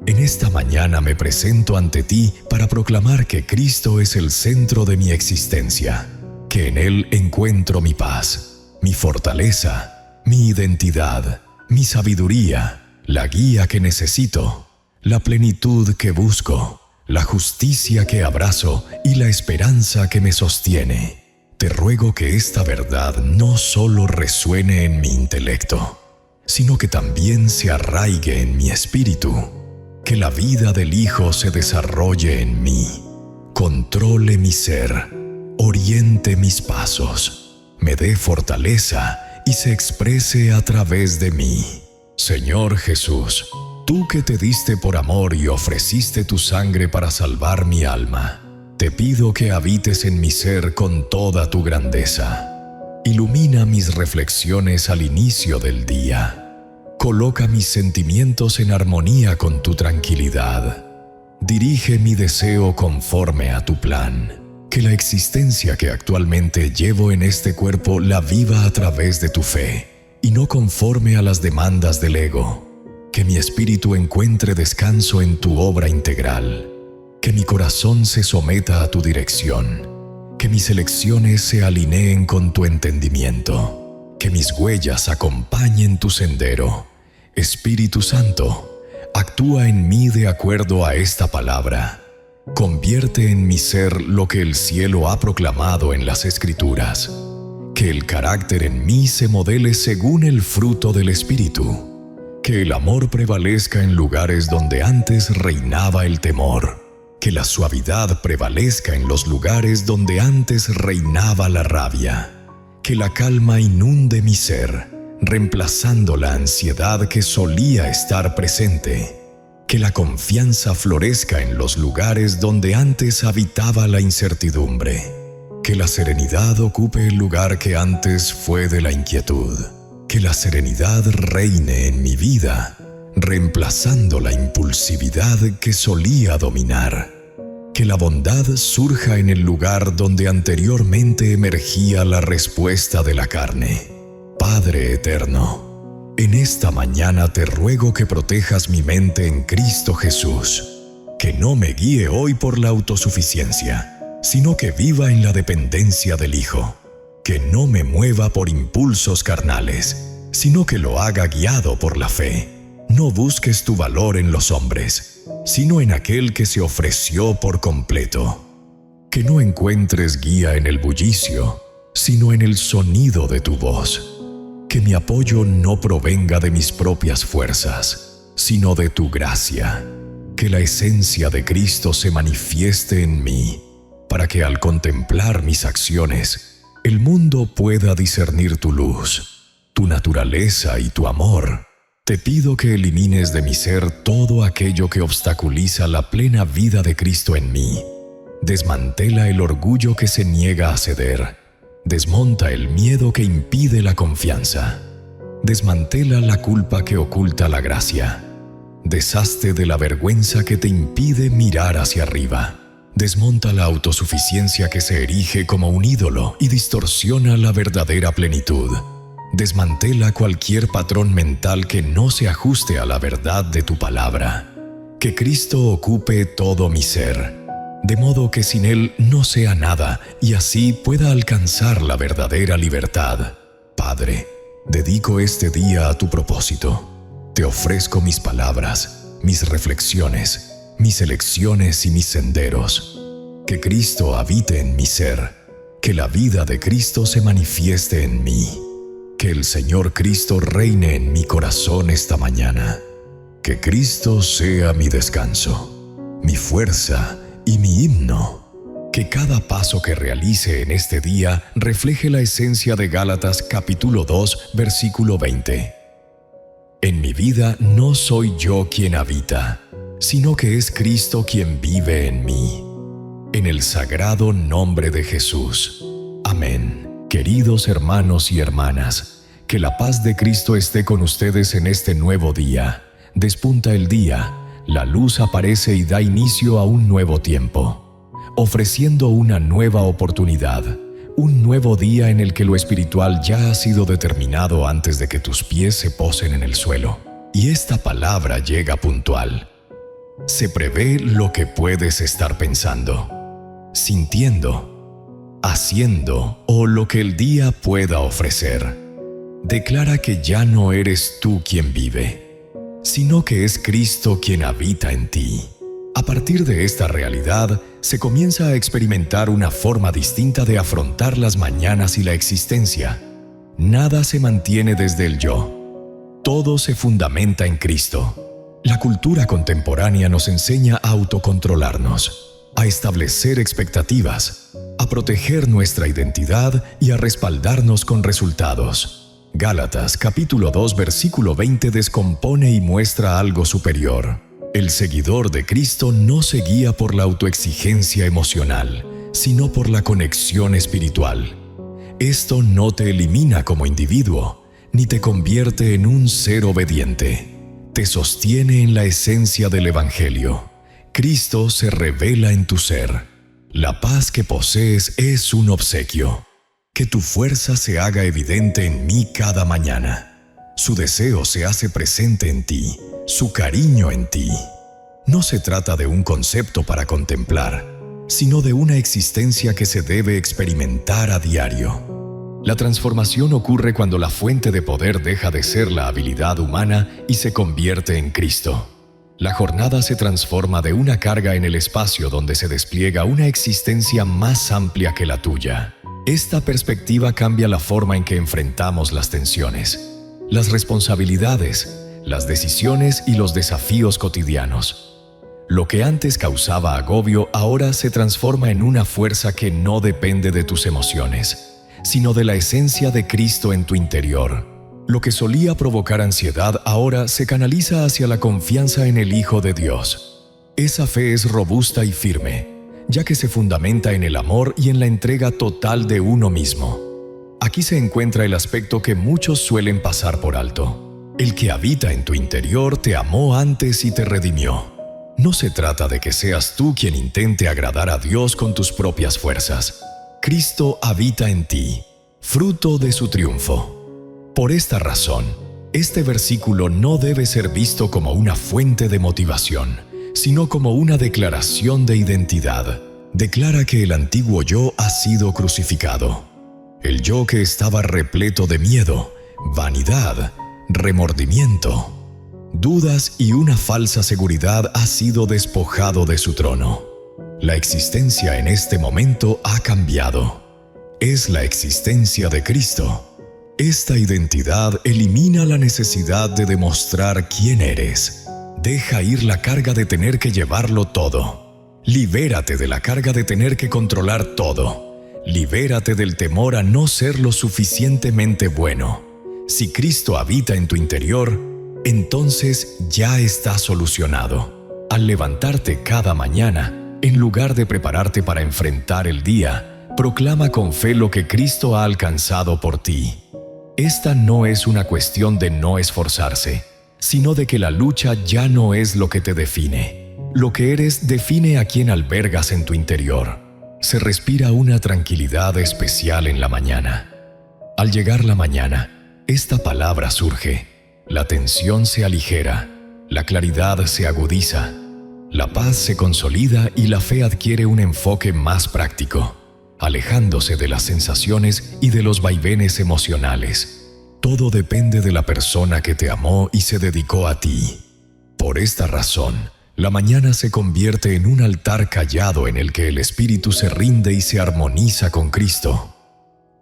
en esta mañana me presento ante ti para proclamar que Cristo es el centro de mi existencia, que en Él encuentro mi paz, mi fortaleza, mi identidad, mi sabiduría, la guía que necesito, la plenitud que busco, la justicia que abrazo y la esperanza que me sostiene. Te ruego que esta verdad no solo resuene en mi intelecto, sino que también se arraigue en mi espíritu, que la vida del Hijo se desarrolle en mí, controle mi ser, oriente mis pasos, me dé fortaleza y se exprese a través de mí. Señor Jesús, tú que te diste por amor y ofreciste tu sangre para salvar mi alma, te pido que habites en mi ser con toda tu grandeza. Ilumina mis reflexiones al inicio del día. Coloca mis sentimientos en armonía con tu tranquilidad. Dirige mi deseo conforme a tu plan. Que la existencia que actualmente llevo en este cuerpo la viva a través de tu fe y no conforme a las demandas del ego. Que mi espíritu encuentre descanso en tu obra integral. Que mi corazón se someta a tu dirección. Que mis elecciones se alineen con tu entendimiento. Que mis huellas acompañen tu sendero. Espíritu Santo, actúa en mí de acuerdo a esta palabra. Convierte en mi ser lo que el cielo ha proclamado en las Escrituras. Que el carácter en mí se modele según el fruto del Espíritu. Que el amor prevalezca en lugares donde antes reinaba el temor. Que la suavidad prevalezca en los lugares donde antes reinaba la rabia. Que la calma inunde mi ser, reemplazando la ansiedad que solía estar presente. Que la confianza florezca en los lugares donde antes habitaba la incertidumbre. Que la serenidad ocupe el lugar que antes fue de la inquietud. Que la serenidad reine en mi vida reemplazando la impulsividad que solía dominar. Que la bondad surja en el lugar donde anteriormente emergía la respuesta de la carne. Padre eterno, en esta mañana te ruego que protejas mi mente en Cristo Jesús, que no me guíe hoy por la autosuficiencia, sino que viva en la dependencia del Hijo, que no me mueva por impulsos carnales, sino que lo haga guiado por la fe. No busques tu valor en los hombres, sino en aquel que se ofreció por completo. Que no encuentres guía en el bullicio, sino en el sonido de tu voz. Que mi apoyo no provenga de mis propias fuerzas, sino de tu gracia. Que la esencia de Cristo se manifieste en mí, para que al contemplar mis acciones, el mundo pueda discernir tu luz, tu naturaleza y tu amor. Te pido que elimines de mi ser todo aquello que obstaculiza la plena vida de Cristo en mí. Desmantela el orgullo que se niega a ceder. Desmonta el miedo que impide la confianza. Desmantela la culpa que oculta la gracia. Deshazte de la vergüenza que te impide mirar hacia arriba. Desmonta la autosuficiencia que se erige como un ídolo y distorsiona la verdadera plenitud. Desmantela cualquier patrón mental que no se ajuste a la verdad de tu palabra. Que Cristo ocupe todo mi ser, de modo que sin Él no sea nada y así pueda alcanzar la verdadera libertad. Padre, dedico este día a tu propósito. Te ofrezco mis palabras, mis reflexiones, mis elecciones y mis senderos. Que Cristo habite en mi ser, que la vida de Cristo se manifieste en mí. Que el Señor Cristo reine en mi corazón esta mañana. Que Cristo sea mi descanso, mi fuerza y mi himno. Que cada paso que realice en este día refleje la esencia de Gálatas capítulo 2, versículo 20. En mi vida no soy yo quien habita, sino que es Cristo quien vive en mí. En el sagrado nombre de Jesús. Amén. Queridos hermanos y hermanas, que la paz de Cristo esté con ustedes en este nuevo día. Despunta el día, la luz aparece y da inicio a un nuevo tiempo, ofreciendo una nueva oportunidad, un nuevo día en el que lo espiritual ya ha sido determinado antes de que tus pies se posen en el suelo. Y esta palabra llega puntual. Se prevé lo que puedes estar pensando, sintiendo, haciendo o lo que el día pueda ofrecer. Declara que ya no eres tú quien vive, sino que es Cristo quien habita en ti. A partir de esta realidad, se comienza a experimentar una forma distinta de afrontar las mañanas y la existencia. Nada se mantiene desde el yo. Todo se fundamenta en Cristo. La cultura contemporánea nos enseña a autocontrolarnos, a establecer expectativas, a proteger nuestra identidad y a respaldarnos con resultados. Gálatas capítulo 2 versículo 20 descompone y muestra algo superior. El seguidor de Cristo no se guía por la autoexigencia emocional, sino por la conexión espiritual. Esto no te elimina como individuo, ni te convierte en un ser obediente. Te sostiene en la esencia del Evangelio. Cristo se revela en tu ser. La paz que posees es un obsequio. Que tu fuerza se haga evidente en mí cada mañana. Su deseo se hace presente en ti, su cariño en ti. No se trata de un concepto para contemplar, sino de una existencia que se debe experimentar a diario. La transformación ocurre cuando la fuente de poder deja de ser la habilidad humana y se convierte en Cristo. La jornada se transforma de una carga en el espacio donde se despliega una existencia más amplia que la tuya. Esta perspectiva cambia la forma en que enfrentamos las tensiones, las responsabilidades, las decisiones y los desafíos cotidianos. Lo que antes causaba agobio ahora se transforma en una fuerza que no depende de tus emociones, sino de la esencia de Cristo en tu interior. Lo que solía provocar ansiedad ahora se canaliza hacia la confianza en el Hijo de Dios. Esa fe es robusta y firme, ya que se fundamenta en el amor y en la entrega total de uno mismo. Aquí se encuentra el aspecto que muchos suelen pasar por alto. El que habita en tu interior te amó antes y te redimió. No se trata de que seas tú quien intente agradar a Dios con tus propias fuerzas. Cristo habita en ti, fruto de su triunfo. Por esta razón, este versículo no debe ser visto como una fuente de motivación, sino como una declaración de identidad. Declara que el antiguo yo ha sido crucificado. El yo que estaba repleto de miedo, vanidad, remordimiento, dudas y una falsa seguridad ha sido despojado de su trono. La existencia en este momento ha cambiado. Es la existencia de Cristo. Esta identidad elimina la necesidad de demostrar quién eres. Deja ir la carga de tener que llevarlo todo. Libérate de la carga de tener que controlar todo. Libérate del temor a no ser lo suficientemente bueno. Si Cristo habita en tu interior, entonces ya está solucionado. Al levantarte cada mañana, en lugar de prepararte para enfrentar el día, proclama con fe lo que Cristo ha alcanzado por ti. Esta no es una cuestión de no esforzarse, sino de que la lucha ya no es lo que te define. Lo que eres define a quien albergas en tu interior. Se respira una tranquilidad especial en la mañana. Al llegar la mañana, esta palabra surge. La tensión se aligera, la claridad se agudiza, la paz se consolida y la fe adquiere un enfoque más práctico, alejándose de las sensaciones y de los vaivenes emocionales. Todo depende de la persona que te amó y se dedicó a ti. Por esta razón, la mañana se convierte en un altar callado en el que el espíritu se rinde y se armoniza con Cristo.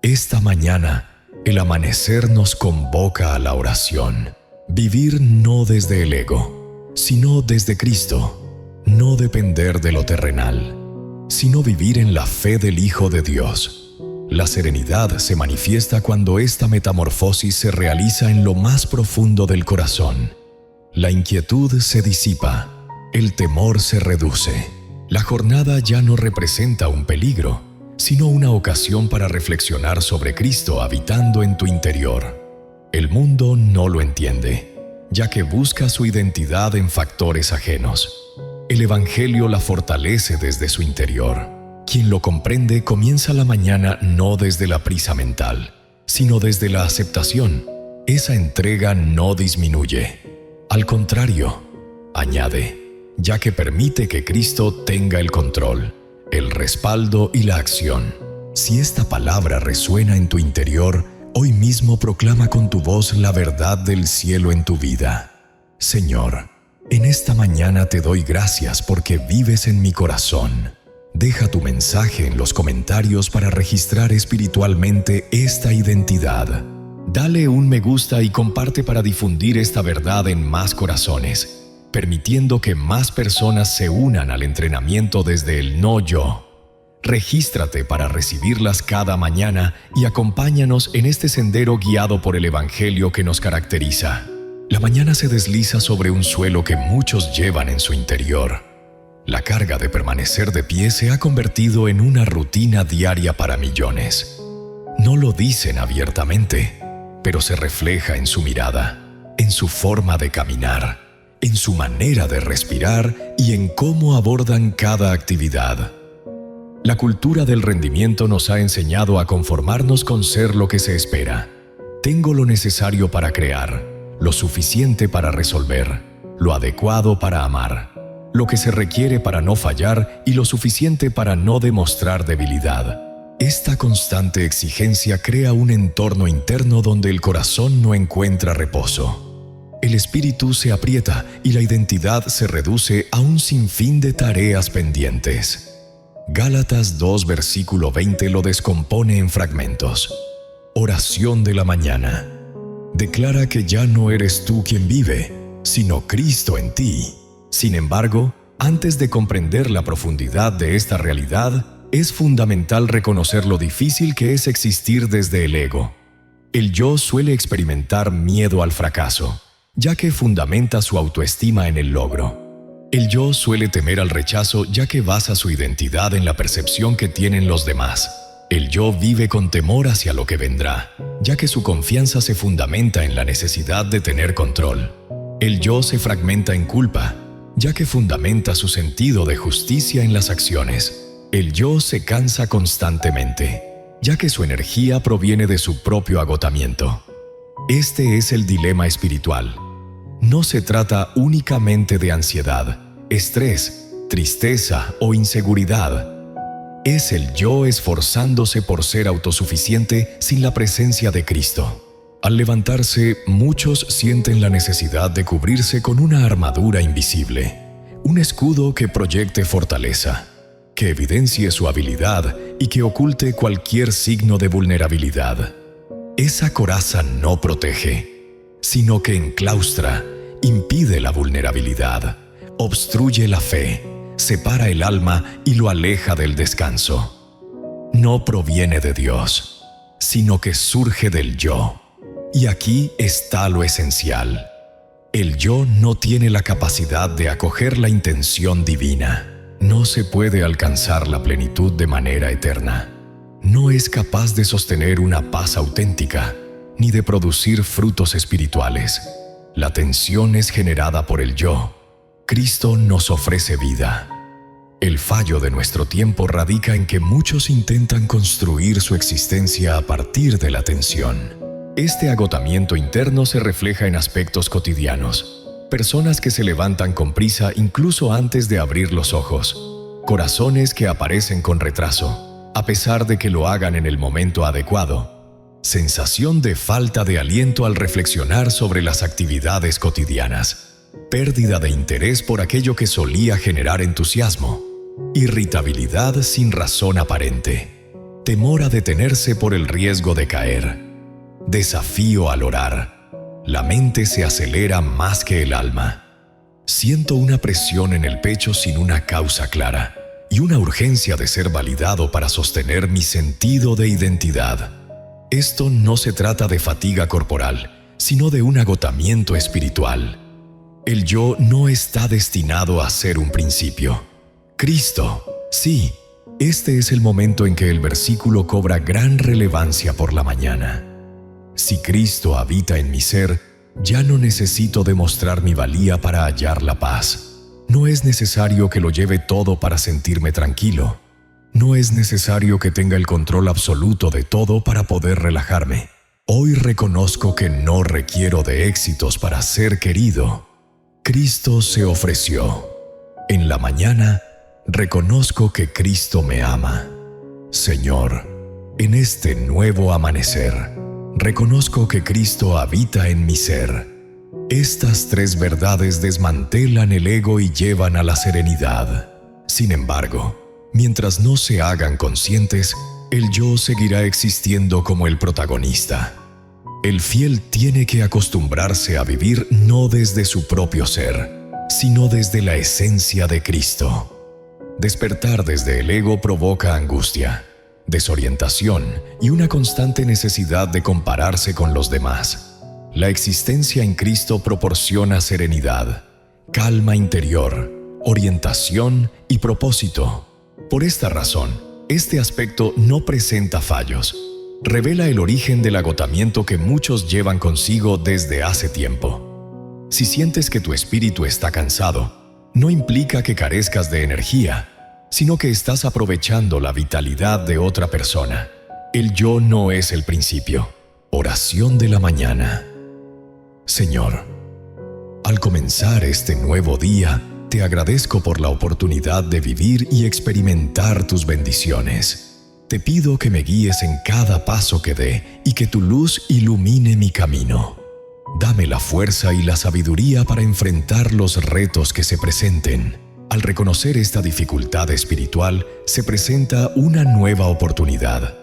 Esta mañana, el amanecer nos convoca a la oración. Vivir no desde el ego, sino desde Cristo. No depender de lo terrenal, sino vivir en la fe del Hijo de Dios. La serenidad se manifiesta cuando esta metamorfosis se realiza en lo más profundo del corazón. La inquietud se disipa, el temor se reduce. La jornada ya no representa un peligro, sino una ocasión para reflexionar sobre Cristo habitando en tu interior. El mundo no lo entiende, ya que busca su identidad en factores ajenos. El Evangelio la fortalece desde su interior. Quien lo comprende comienza la mañana no desde la prisa mental, sino desde la aceptación. Esa entrega no disminuye. Al contrario, añade, ya que permite que Cristo tenga el control, el respaldo y la acción. Si esta palabra resuena en tu interior, hoy mismo proclama con tu voz la verdad del cielo en tu vida. Señor, en esta mañana te doy gracias porque vives en mi corazón. Deja tu mensaje en los comentarios para registrar espiritualmente esta identidad. Dale un me gusta y comparte para difundir esta verdad en más corazones, permitiendo que más personas se unan al entrenamiento desde el no yo. Regístrate para recibirlas cada mañana y acompáñanos en este sendero guiado por el Evangelio que nos caracteriza. La mañana se desliza sobre un suelo que muchos llevan en su interior. La carga de permanecer de pie se ha convertido en una rutina diaria para millones. No lo dicen abiertamente, pero se refleja en su mirada, en su forma de caminar, en su manera de respirar y en cómo abordan cada actividad. La cultura del rendimiento nos ha enseñado a conformarnos con ser lo que se espera. Tengo lo necesario para crear, lo suficiente para resolver, lo adecuado para amar, lo que se requiere para no fallar y lo suficiente para no demostrar debilidad. Esta constante exigencia crea un entorno interno donde el corazón no encuentra reposo. El espíritu se aprieta y la identidad se reduce a un sinfín de tareas pendientes. Gálatas 2, versículo 20 lo descompone en fragmentos. Oración de la mañana. Declara que ya no eres tú quien vive, sino Cristo en ti. Sin embargo, antes de comprender la profundidad de esta realidad, es fundamental reconocer lo difícil que es existir desde el ego. El yo suele experimentar miedo al fracaso, ya que fundamenta su autoestima en el logro. El yo suele temer al rechazo, ya que basa su identidad en la percepción que tienen los demás. El yo vive con temor hacia lo que vendrá, ya que su confianza se fundamenta en la necesidad de tener control. El yo se fragmenta en culpa, ya que fundamenta su sentido de justicia en las acciones. El yo se cansa constantemente, ya que su energía proviene de su propio agotamiento. Este es el dilema espiritual. No se trata únicamente de ansiedad, estrés, tristeza o inseguridad. Es el yo esforzándose por ser autosuficiente sin la presencia de Cristo. Al levantarse, muchos sienten la necesidad de cubrirse con una armadura invisible, un escudo que proyecte fortaleza, que evidencie su habilidad y que oculte cualquier signo de vulnerabilidad. Esa coraza no protege, sino que enclaustra, impide la vulnerabilidad, obstruye la fe, separa el alma y lo aleja del descanso. No proviene de Dios, sino que surge del yo. Y aquí está lo esencial. El yo no tiene la capacidad de acoger la intención divina. No se puede alcanzar la plenitud de manera eterna. No es capaz de sostener una paz auténtica, ni de producir frutos espirituales. La tensión es generada por el yo. Cristo nos ofrece vida. El fallo de nuestro tiempo radica en que muchos intentan construir su existencia a partir de la tensión. Este agotamiento interno se refleja en aspectos cotidianos. Personas que se levantan con prisa incluso antes de abrir los ojos. Corazones que aparecen con retraso, a pesar de que lo hagan en el momento adecuado. Sensación de falta de aliento al reflexionar sobre las actividades cotidianas. Pérdida de interés por aquello que solía generar entusiasmo. Irritabilidad sin razón aparente. Temor a detenerse por el riesgo de caer. Desafío al orar. La mente se acelera más que el alma. Siento una presión en el pecho sin una causa clara y una urgencia de ser validado para sostener mi sentido de identidad. Esto no se trata de fatiga corporal, sino de un agotamiento espiritual. El yo no está destinado a ser un principio. Cristo, sí, este es el momento en que el versículo cobra gran relevancia por la mañana. Si Cristo habita en mi ser, ya no necesito demostrar mi valía para hallar la paz. No es necesario que lo lleve todo para sentirme tranquilo. No es necesario que tenga el control absoluto de todo para poder relajarme. Hoy reconozco que no requiero de éxitos para ser querido. Cristo se ofreció. En la mañana, reconozco que Cristo me ama. Señor, en este nuevo amanecer, reconozco que Cristo habita en mi ser. Estas tres verdades desmantelan el ego y llevan a la serenidad. Sin embargo, mientras no se hagan conscientes, el yo seguirá existiendo como el protagonista. El fiel tiene que acostumbrarse a vivir no desde su propio ser, sino desde la esencia de Cristo. Despertar desde el ego provoca angustia, desorientación y una constante necesidad de compararse con los demás. La existencia en Cristo proporciona serenidad, calma interior, orientación y propósito. Por esta razón, este aspecto no presenta fallos. Revela el origen del agotamiento que muchos llevan consigo desde hace tiempo. Si sientes que tu espíritu está cansado, no implica que carezcas de energía, sino que estás aprovechando la vitalidad de otra persona. El yo no es el principio. Oración de la mañana. Señor, al comenzar este nuevo día, te agradezco por la oportunidad de vivir y experimentar tus bendiciones. Te pido que me guíes en cada paso que dé y que tu luz ilumine mi camino. Dame la fuerza y la sabiduría para enfrentar los retos que se presenten. Al reconocer esta dificultad espiritual, se presenta una nueva oportunidad.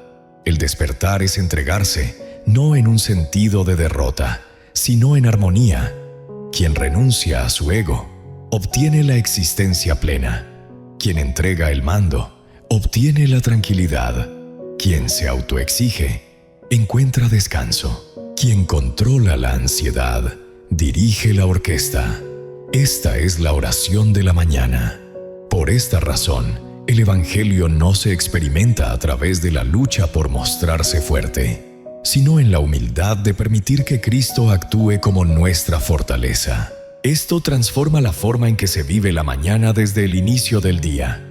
El despertar es entregarse, no en un sentido de derrota, sino en armonía. Quien renuncia a su ego, obtiene la existencia plena. Quien entrega el mando, obtiene la tranquilidad. Quien se autoexige, encuentra descanso. Quien controla la ansiedad, dirige la orquesta. Esta es la oración de la mañana. Por esta razón, El Evangelio no se experimenta a través de la lucha por mostrarse fuerte, sino en la humildad de permitir que Cristo actúe como nuestra fortaleza. Esto transforma la forma en que se vive la mañana desde el inicio del día.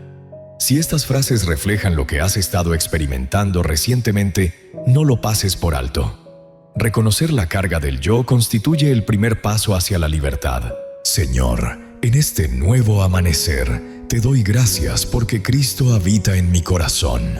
Si estas frases reflejan lo que has estado experimentando recientemente, no lo pases por alto. Reconocer la carga del yo constituye el primer paso hacia la libertad. Señor, en este nuevo amanecer, te doy gracias porque Cristo habita en mi corazón.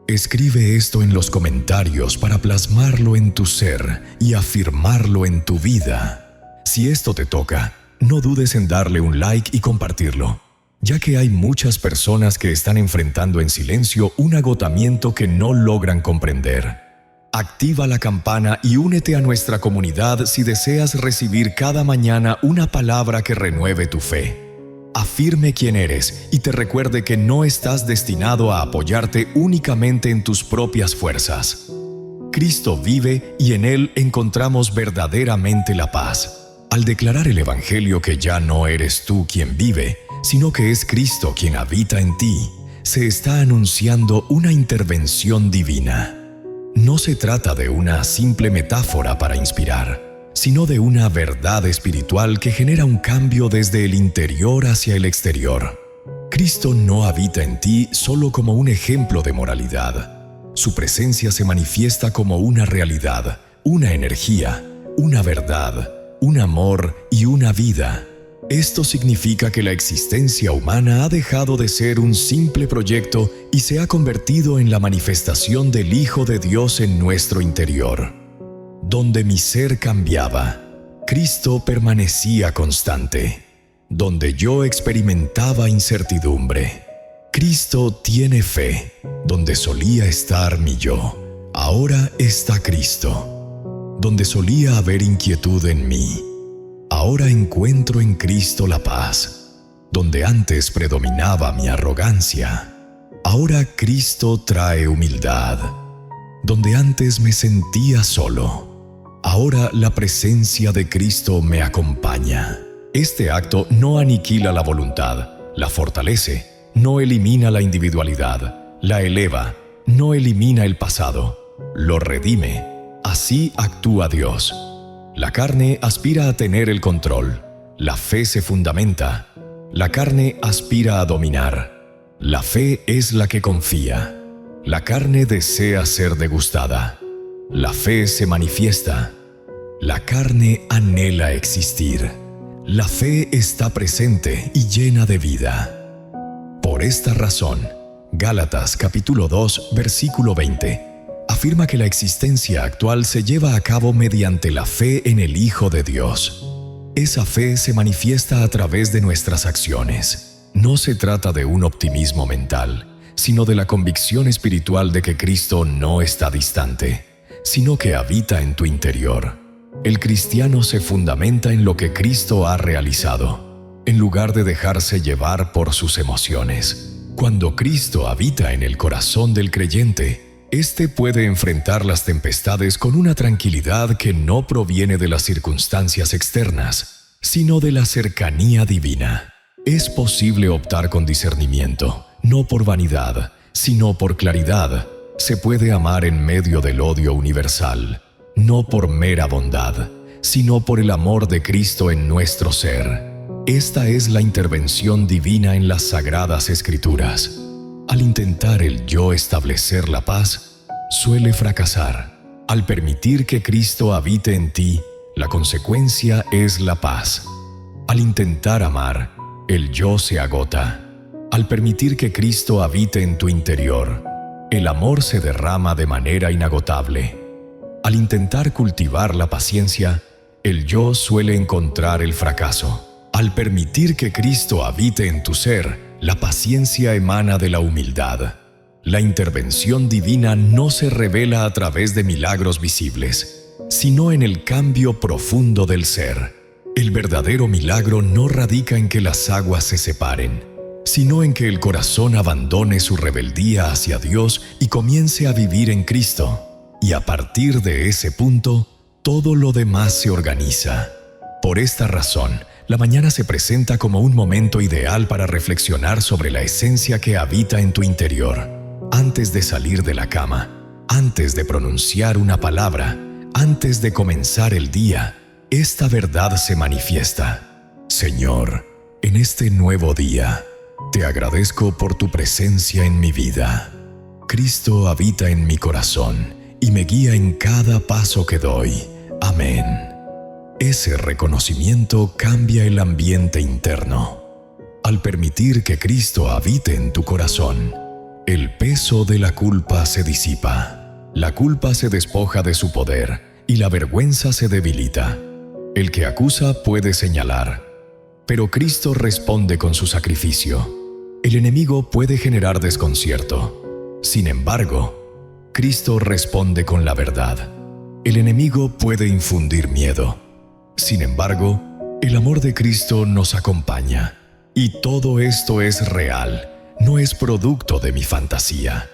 Escribe esto en los comentarios para plasmarlo en tu ser y afirmarlo en tu vida. Si esto te toca, no dudes en darle un like y compartirlo, ya que hay muchas personas que están enfrentando en silencio un agotamiento que no logran comprender. Activa la campana y únete a nuestra comunidad si deseas recibir cada mañana una palabra que renueve tu fe. Afirme quién eres y te recuerde que no estás destinado a apoyarte únicamente en tus propias fuerzas. Cristo vive y en Él encontramos verdaderamente la paz. Al declarar el Evangelio que ya no eres tú quien vive, sino que es Cristo quien habita en ti, se está anunciando una intervención divina. No se trata de una simple metáfora para inspirar, sino de una verdad espiritual que genera un cambio desde el interior hacia el exterior. Cristo no habita en ti solo como un ejemplo de moralidad. Su presencia se manifiesta como una realidad, una energía, una verdad, un amor y una vida. Esto significa que la existencia humana ha dejado de ser un simple proyecto y se ha convertido en la manifestación del Hijo de Dios en nuestro interior. Donde mi ser cambiaba, Cristo permanecía constante. Donde yo experimentaba incertidumbre, Cristo tiene fe. Donde solía estar mi yo, ahora está Cristo. Donde solía haber inquietud en mí, ahora encuentro en Cristo la paz. Donde antes predominaba mi arrogancia, ahora Cristo trae humildad. Donde antes me sentía solo, ahora la presencia de Cristo me acompaña. Este acto no aniquila la voluntad, la fortalece, no elimina la individualidad, la eleva, no elimina el pasado, lo redime. Así actúa Dios. La carne aspira a tener el control, la fe se fundamenta. La carne aspira a dominar, la fe es la que confía. La carne desea ser degustada, la fe se manifiesta. La carne anhela existir, la fe está presente y llena de vida. Por esta razón, Gálatas capítulo 2, versículo 20, afirma que la existencia actual se lleva a cabo mediante la fe en el Hijo de Dios. Esa fe se manifiesta a través de nuestras acciones. No se trata de un optimismo mental, sino de la convicción espiritual de que Cristo no está distante, sino que habita en tu interior. El cristiano se fundamenta en lo que Cristo ha realizado, en lugar de dejarse llevar por sus emociones. Cuando Cristo habita en el corazón del creyente, éste puede enfrentar las tempestades con una tranquilidad que no proviene de las circunstancias externas, sino de la cercanía divina. Es posible optar con discernimiento, no por vanidad, sino por claridad. Se puede amar en medio del odio universal, no por mera bondad, sino por el amor de Cristo en nuestro ser. Esta es la intervención divina en las Sagradas Escrituras. Al intentar el yo establecer la paz, suele fracasar. Al permitir que Cristo habite en ti, la consecuencia es la paz. Al intentar amar, el yo se agota. Al permitir que Cristo habite en tu interior, el amor se derrama de manera inagotable. Al intentar cultivar la paciencia, el yo suele encontrar el fracaso. Al permitir que Cristo habite en tu ser, la paciencia emana de la humildad. La intervención divina no se revela a través de milagros visibles, sino en el cambio profundo del ser. El verdadero milagro no radica en que las aguas se separen, sino en que el corazón abandone su rebeldía hacia Dios y comience a vivir en Cristo. Y a partir de ese punto, todo lo demás se organiza. Por esta razón, la mañana se presenta como un momento ideal para reflexionar sobre la esencia que habita en tu interior. Antes de salir de la cama, antes de pronunciar una palabra, antes de comenzar el día, esta verdad se manifiesta. Señor, en este nuevo día, te agradezco por tu presencia en mi vida. Cristo habita en mi corazón y me guía en cada paso que doy. Amén. Ese reconocimiento cambia el ambiente interno. Al permitir que Cristo habite en tu corazón, el peso de la culpa se disipa. La culpa se despoja de su poder y la vergüenza se debilita. El que acusa puede señalar, pero Cristo responde con su sacrificio. El enemigo puede generar desconcierto. Sin embargo, Cristo responde con la verdad. El enemigo puede infundir miedo. Sin embargo, el amor de Cristo nos acompaña. Y todo esto es real, no es producto de mi fantasía.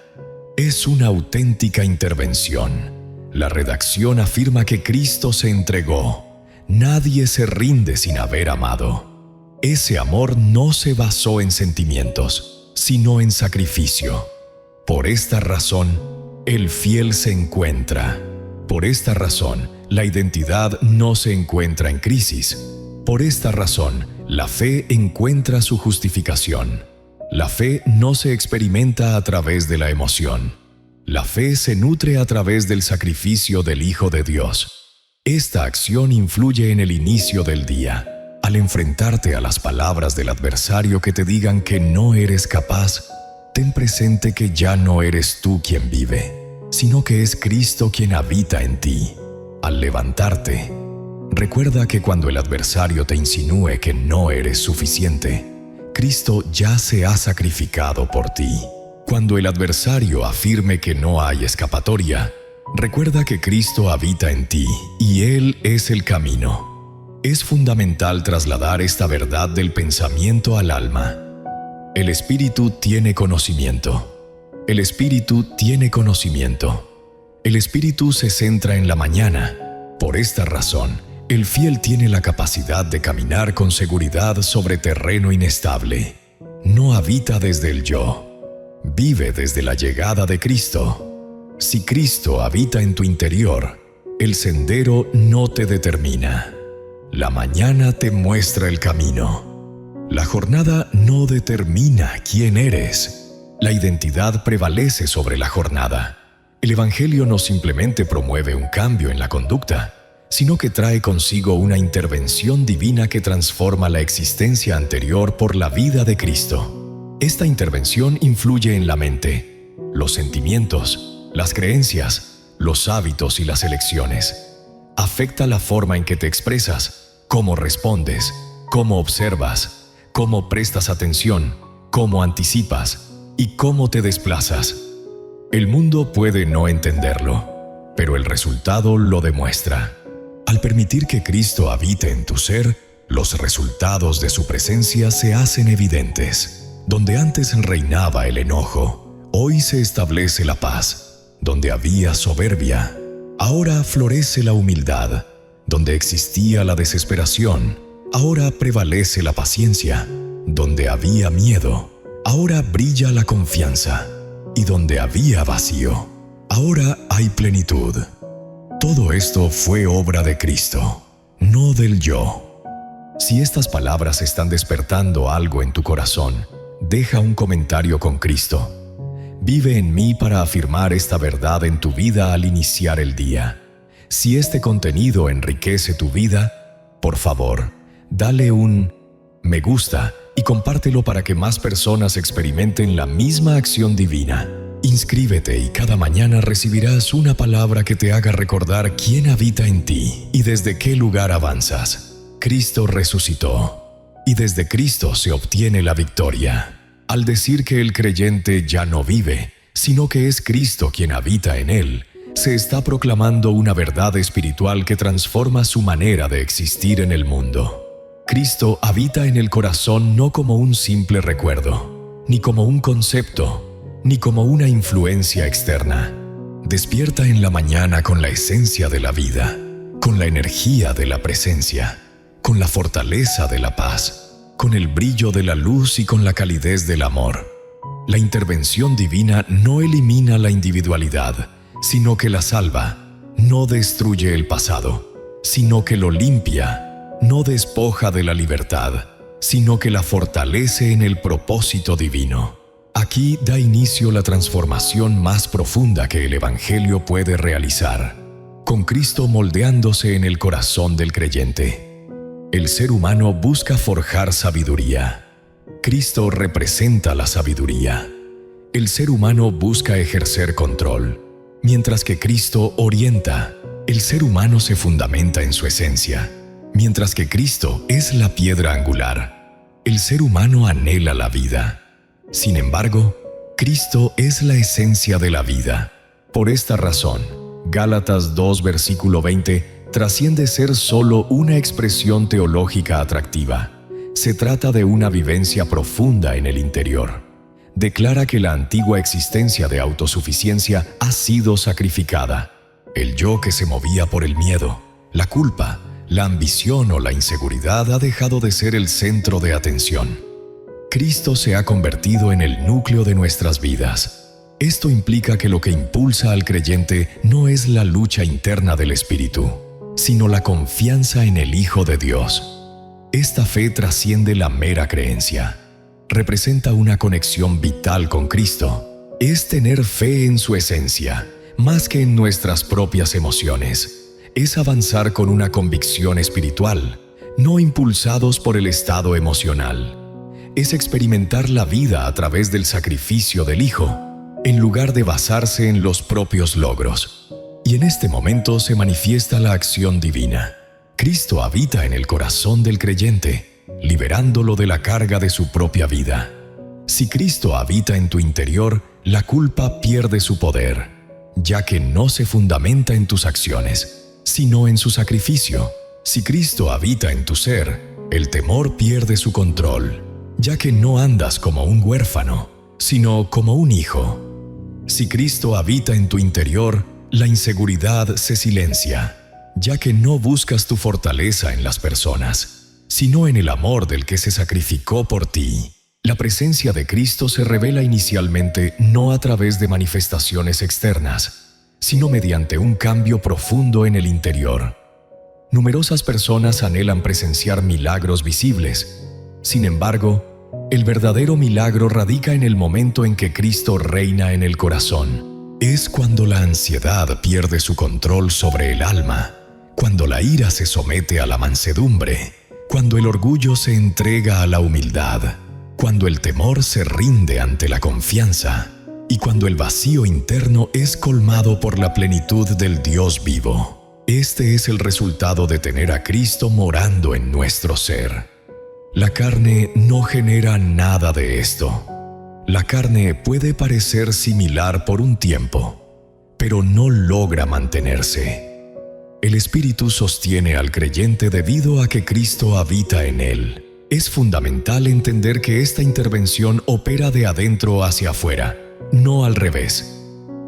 Es una auténtica intervención. La redacción afirma que Cristo se entregó. Nadie se rinde sin haber amado. Ese amor no se basó en sentimientos, sino en sacrificio. Por esta razón, el fiel se encuentra. Por esta razón, la identidad no se encuentra en crisis. Por esta razón, la fe encuentra su justificación. La fe no se experimenta a través de la emoción. La fe se nutre a través del sacrificio del Hijo de Dios. Esta acción influye en el inicio del día. Al enfrentarte a las palabras del adversario que te digan que no eres capaz, ten presente que ya no eres tú quien vive, sino que es Cristo quien habita en ti. Al levantarte, recuerda que cuando el adversario te insinúe que no eres suficiente, Cristo ya se ha sacrificado por ti. Cuando el adversario afirme que no hay escapatoria, recuerda que Cristo habita en ti y Él es el camino. Es fundamental trasladar esta verdad del pensamiento al alma. El Espíritu tiene conocimiento. El Espíritu tiene conocimiento. El Espíritu se centra en la mañana. Por esta razón, el fiel tiene la capacidad de caminar con seguridad sobre terreno inestable. No habita desde el yo. Vive desde la llegada de Cristo. Si Cristo habita en tu interior, el sendero no te determina. La mañana te muestra el camino. La jornada no determina quién eres. La identidad prevalece sobre la jornada. El Evangelio no simplemente promueve un cambio en la conducta, sino que trae consigo una intervención divina que transforma la existencia anterior por la vida de Cristo. Esta intervención influye en la mente, los sentimientos, las creencias, los hábitos y las elecciones. Afecta la forma en que te expresas, cómo respondes, cómo observas, cómo prestas atención, cómo anticipas y cómo te desplazas. El mundo puede no entenderlo, pero el resultado lo demuestra. Al permitir que Cristo habite en tu ser, los resultados de su presencia se hacen evidentes. Donde antes reinaba el enojo, hoy se establece la paz. Donde había soberbia, ahora florece la humildad. Donde existía la desesperación, ahora prevalece la paciencia. Donde había miedo, ahora brilla la confianza. Y donde había vacío, ahora hay plenitud. Todo esto fue obra de Cristo, no del yo. Si estas palabras están despertando algo en tu corazón, deja un comentario con Cristo. Vive en mí para afirmar esta verdad en tu vida al iniciar el día. Si este contenido enriquece tu vida, por favor, dale un me gusta y compártelo para que más personas experimenten la misma acción divina. Inscríbete y cada mañana recibirás una palabra que te haga recordar quién habita en ti y desde qué lugar avanzas. Cristo resucitó y desde Cristo se obtiene la victoria. Al decir que el creyente ya no vive, sino que es Cristo quien habita en él, se está proclamando una verdad espiritual que transforma su manera de existir en el mundo. Cristo habita en el corazón no como un simple recuerdo, ni como un concepto, ni como una influencia externa. Despierta en la mañana con la esencia de la vida, con la energía de la presencia. con la fortaleza de la paz, con el brillo de la luz y con la calidez del amor. La intervención divina no elimina la individualidad, sino que la salva. No destruye el pasado, sino que lo limpia. No despoja de la libertad, sino que la fortalece en el propósito divino. Aquí da inicio la transformación más profunda que el Evangelio puede realizar, con Cristo moldeándose en el corazón del creyente. El ser humano busca forjar sabiduría. Cristo representa la sabiduría. El ser humano busca ejercer control, mientras que Cristo orienta. El ser humano se fundamenta en su esencia, mientras que Cristo es la piedra angular. El ser humano anhela la vida. Sin embargo, Cristo es la esencia de la vida. Por esta razón, Gálatas 2, versículo 20, trasciende ser solo una expresión teológica atractiva. Se trata de una vivencia profunda en el interior. Declara que la antigua existencia de autosuficiencia ha sido sacrificada. El yo que se movía por el miedo, la culpa, la ambición o la inseguridad ha dejado de ser el centro de atención. Cristo se ha convertido en el núcleo de nuestras vidas. Esto implica que lo que impulsa al creyente no es la lucha interna del espíritu, sino la confianza en el Hijo de Dios. Esta fe trasciende la mera creencia. Representa una conexión vital con Cristo. Es tener fe en su esencia, más que en nuestras propias emociones. Es avanzar con una convicción espiritual, no impulsados por el estado emocional. Es experimentar la vida a través del sacrificio del Hijo, en lugar de basarse en los propios logros. Y en este momento se manifiesta la acción divina. Cristo habita en el corazón del creyente, liberándolo de la carga de su propia vida. Si Cristo habita en tu interior, la culpa pierde su poder, ya que no se fundamenta en tus acciones, sino en su sacrificio. Si Cristo habita en tu ser, el temor pierde su control, ya que no andas como un huérfano, sino como un hijo. Si Cristo habita en tu interior, la inseguridad se silencia, ya que no buscas tu fortaleza en las personas, sino en el amor del que se sacrificó por ti. La presencia de Cristo se revela inicialmente no a través de manifestaciones externas, sino mediante un cambio profundo en el interior. Numerosas personas anhelan presenciar milagros visibles. Sin embargo, el verdadero milagro radica en el momento en que Cristo reina en el corazón. Es cuando la ansiedad pierde su control sobre el alma, cuando la ira se somete a la mansedumbre, cuando el orgullo se entrega a la humildad, cuando el temor se rinde ante la confianza y cuando el vacío interno es colmado por la plenitud del Dios vivo. Este es el resultado de tener a Cristo morando en nuestro ser. La carne no genera nada de esto. La carne puede parecer similar por un tiempo, pero no logra mantenerse. El Espíritu sostiene al creyente debido a que Cristo habita en él. Es fundamental entender que esta intervención opera de adentro hacia afuera, no al revés.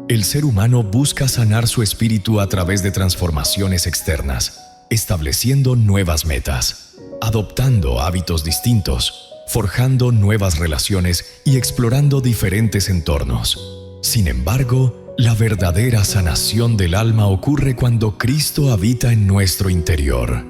El ser humano busca sanar su espíritu a través de transformaciones externas, estableciendo nuevas metas, adoptando hábitos distintos, forjando nuevas relaciones y explorando diferentes entornos. Sin embargo, la verdadera sanación del alma ocurre cuando Cristo habita en nuestro interior.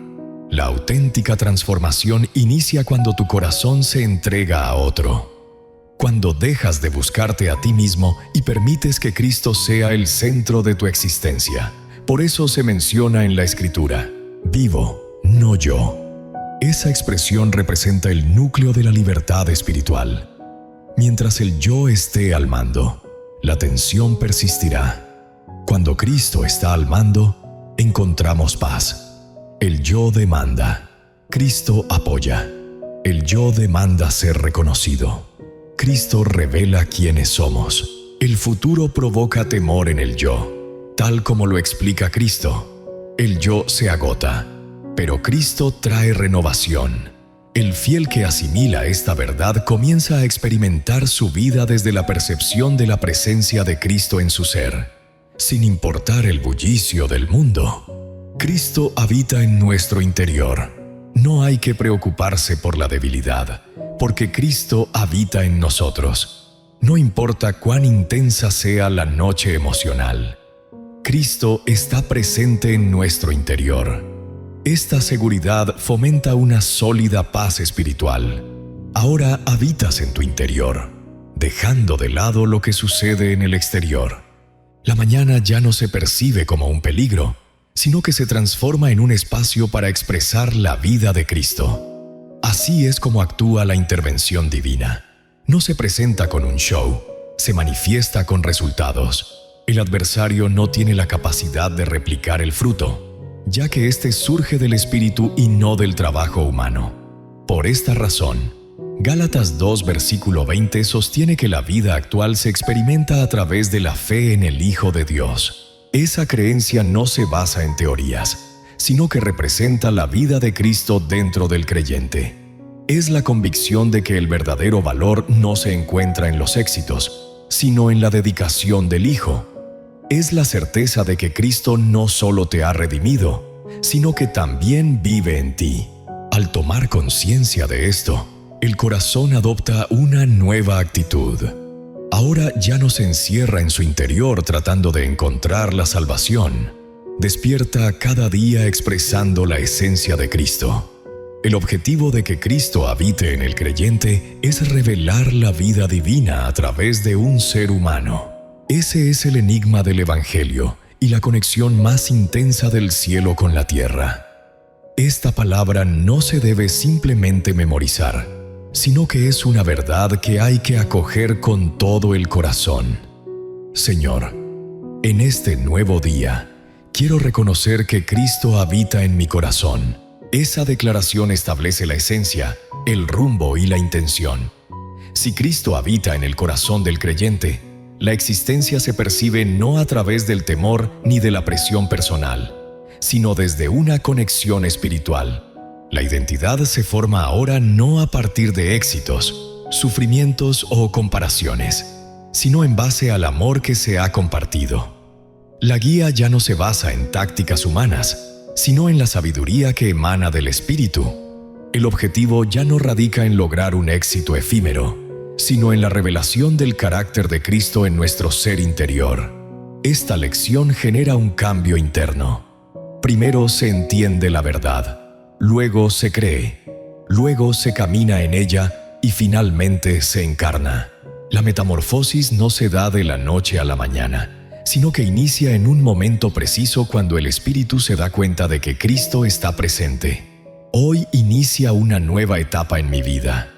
La auténtica transformación inicia cuando tu corazón se entrega a otro, cuando dejas de buscarte a ti mismo y permites que Cristo sea el centro de tu existencia. Por eso se menciona en la Escritura: vivo, no yo. Esa expresión representa el núcleo de la libertad espiritual. Mientras el yo esté al mando, la tensión persistirá. Cuando Cristo está al mando, encontramos paz. El yo demanda, Cristo apoya. El yo demanda ser reconocido. Cristo revela quiénes somos. El futuro provoca temor en el yo. Tal como lo explica Cristo, el yo se agota, pero Cristo trae renovación. El fiel que asimila esta verdad comienza a experimentar su vida desde la percepción de la presencia de Cristo en su ser. Sin importar el bullicio del mundo, Cristo habita en nuestro interior. No hay que preocuparse por la debilidad, porque Cristo habita en nosotros. No importa cuán intensa sea la noche emocional, Cristo está presente en nuestro interior. Esta seguridad fomenta una sólida paz espiritual. Ahora habitas en tu interior, dejando de lado lo que sucede en el exterior. La mañana ya no se percibe como un peligro, sino que se transforma en un espacio para expresar la vida de Cristo. Así es como actúa la intervención divina. No se presenta con un show, se manifiesta con resultados. El adversario no tiene la capacidad de replicar el fruto, ya que éste surge del Espíritu y no del trabajo humano. Por esta razón, Gálatas 2, versículo 20 sostiene que la vida actual se experimenta a través de la fe en el Hijo de Dios. Esa creencia no se basa en teorías, sino que representa la vida de Cristo dentro del creyente. Es la convicción de que el verdadero valor no se encuentra en los éxitos, sino en la dedicación del Hijo. Es la certeza de que Cristo no solo te ha redimido, sino que también vive en ti. Al tomar conciencia de esto, el corazón adopta una nueva actitud. Ahora ya no se encierra en su interior tratando de encontrar la salvación. Despierta cada día expresando la esencia de Cristo. El objetivo de que Cristo habite en el creyente es revelar la vida divina a través de un ser humano. Ese es el enigma del Evangelio y la conexión más intensa del cielo con la tierra. Esta palabra no se debe simplemente memorizar, sino que es una verdad que hay que acoger con todo el corazón. Señor, en este nuevo día, quiero reconocer que Cristo habita en mi corazón. Esa declaración establece la esencia, el rumbo y la intención. Si Cristo habita en el corazón del creyente, la existencia se percibe no a través del temor ni de la presión personal, sino desde una conexión espiritual. La identidad se forma ahora no a partir de éxitos, sufrimientos o comparaciones, sino en base al amor que se ha compartido. La guía ya no se basa en tácticas humanas, sino en la sabiduría que emana del Espíritu. El objetivo ya no radica en lograr un éxito efímero, sino en la revelación del carácter de Cristo en nuestro ser interior. Esta lección genera un cambio interno. Primero se entiende la verdad, luego se cree, luego se camina en ella y finalmente se encarna. La metamorfosis no se da de la noche a la mañana, sino que inicia en un momento preciso cuando el Espíritu se da cuenta de que Cristo está presente. Hoy inicia una nueva etapa en mi vida.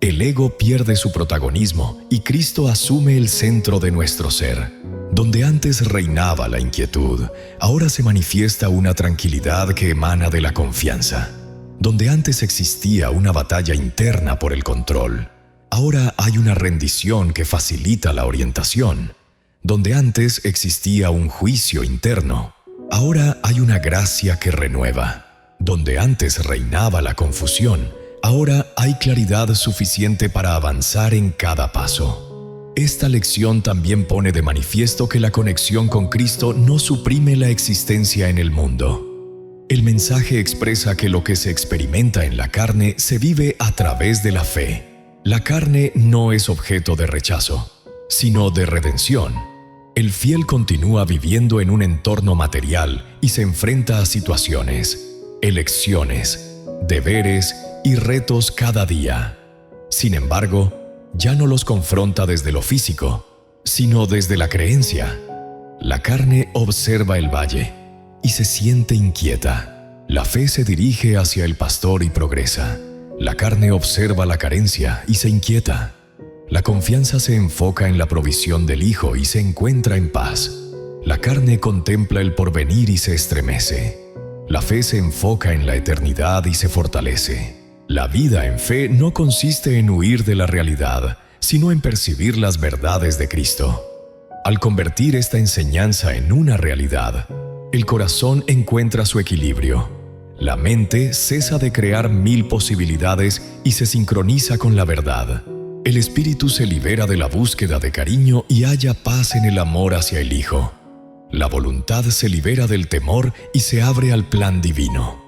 El ego pierde su protagonismo y Cristo asume el centro de nuestro ser. Donde antes reinaba la inquietud, ahora se manifiesta una tranquilidad que emana de la confianza. Donde antes existía una batalla interna por el control, ahora hay una rendición que facilita la orientación. Donde antes existía un juicio interno, ahora hay una gracia que renueva. Donde antes reinaba la confusión, ahora hay claridad suficiente para avanzar en cada paso. Esta lección también pone de manifiesto que la conexión con Cristo no suprime la existencia en el mundo. El mensaje expresa que lo que se experimenta en la carne se vive a través de la fe. La carne no es objeto de rechazo, sino de redención. El fiel continúa viviendo en un entorno material y se enfrenta a situaciones, elecciones, deberes y retos cada día. Sin embargo, ya no los confronta desde lo físico, sino desde la creencia. La carne observa el valle y se siente inquieta. La fe se dirige hacia el pastor y progresa. La carne observa la carencia y se inquieta. La confianza se enfoca en la provisión del Hijo y se encuentra en paz. La carne contempla el porvenir y se estremece. La fe se enfoca en la eternidad y se fortalece. La vida en fe no consiste en huir de la realidad, sino en percibir las verdades de Cristo. Al convertir esta enseñanza en una realidad, el corazón encuentra su equilibrio. La mente cesa de crear 1000 posibilidades y se sincroniza con la verdad. El espíritu se libera de la búsqueda de cariño y halla paz en el amor hacia el Hijo. La voluntad se libera del temor y se abre al plan divino.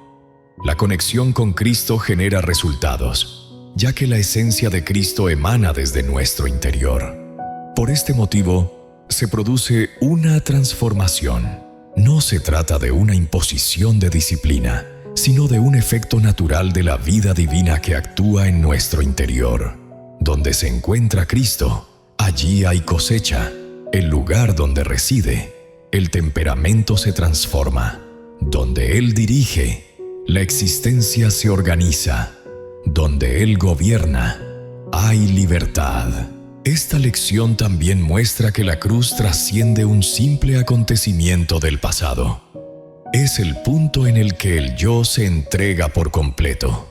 La conexión con Cristo genera resultados, ya que la esencia de Cristo emana desde nuestro interior. Por este motivo, se produce una transformación. No se trata de una imposición de disciplina, sino de un efecto natural de la vida divina que actúa en nuestro interior. Donde se encuentra Cristo, allí hay cosecha. El lugar donde reside, el temperamento se transforma. Donde Él dirige, la existencia se organiza. Donde Él gobierna, hay libertad. Esta lección también muestra que la cruz trasciende un simple acontecimiento del pasado. Es el punto en el que el yo se entrega por completo.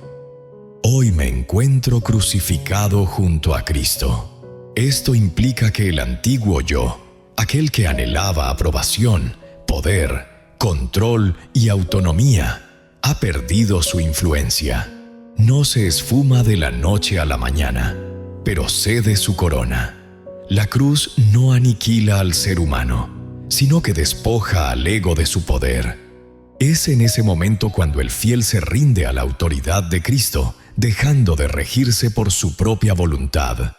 Hoy me encuentro crucificado junto a Cristo. Esto implica que el antiguo yo, aquel que anhelaba aprobación, poder, control y autonomía, ha perdido su influencia. No se esfuma de la noche a la mañana, pero cede su corona. La cruz no aniquila al ser humano, sino que despoja al ego de su poder. Es en ese momento cuando el fiel se rinde a la autoridad de Cristo, dejando de regirse por su propia voluntad.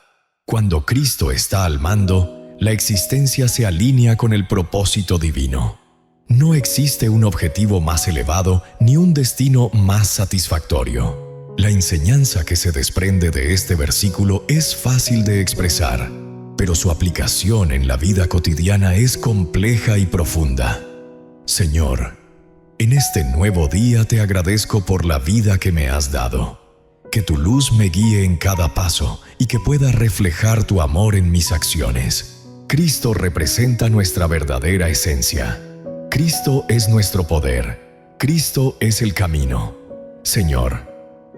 Cuando Cristo está al mando, la existencia se alinea con el propósito divino. No existe un objetivo más elevado ni un destino más satisfactorio. La enseñanza que se desprende de este versículo es fácil de expresar, pero su aplicación en la vida cotidiana es compleja y profunda. Señor, en este nuevo día te agradezco por la vida que me has dado. Que tu luz me guíe en cada paso y que pueda reflejar tu amor en mis acciones. Cristo representa nuestra verdadera esencia. Cristo es nuestro poder. Cristo es el camino. Señor,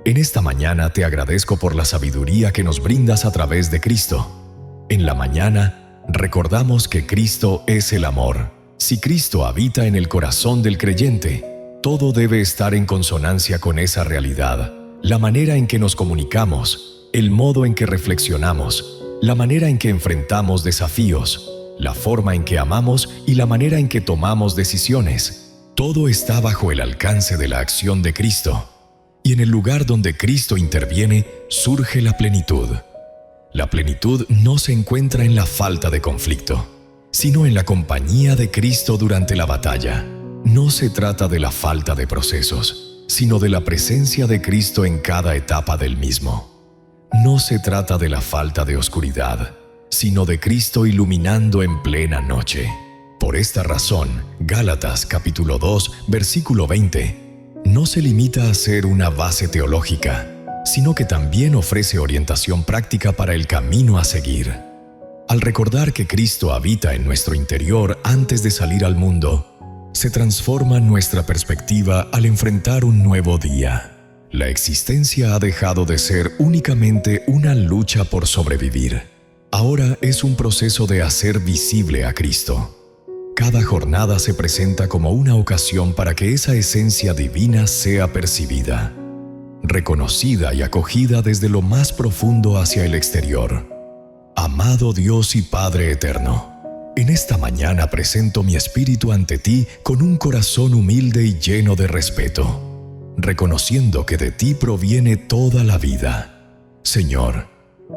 en esta mañana te agradezco por la sabiduría que nos brindas a través de Cristo. En la mañana, recordamos que Cristo es el amor. Si Cristo habita en el corazón del creyente, todo debe estar en consonancia con esa realidad. La manera en que nos comunicamos, el modo en que reflexionamos, la manera en que enfrentamos desafíos, la forma en que amamos y la manera en que tomamos decisiones, todo está bajo el alcance de la acción de Cristo. Y en el lugar donde Cristo interviene, surge la plenitud. La plenitud no se encuentra en la falta de conflicto, sino en la compañía de Cristo durante la batalla. No se trata de la falta de procesos, sino de la presencia de Cristo en cada etapa del mismo. No se trata de la falta de oscuridad, sino de Cristo iluminando en plena noche. Por esta razón, Gálatas capítulo 2, versículo 20, no se limita a ser una base teológica, sino que también ofrece orientación práctica para el camino a seguir. Al recordar que Cristo habita en nuestro interior antes de salir al mundo, se transforma nuestra perspectiva al enfrentar un nuevo día. La existencia ha dejado de ser únicamente una lucha por sobrevivir. Ahora es un proceso de hacer visible a Cristo. Cada jornada se presenta como una ocasión para que esa esencia divina sea percibida, reconocida y acogida desde lo más profundo hacia el exterior. Amado Dios y Padre eterno, en esta mañana presento mi espíritu ante ti con un corazón humilde y lleno de respeto, reconociendo que de ti proviene toda la vida. Señor,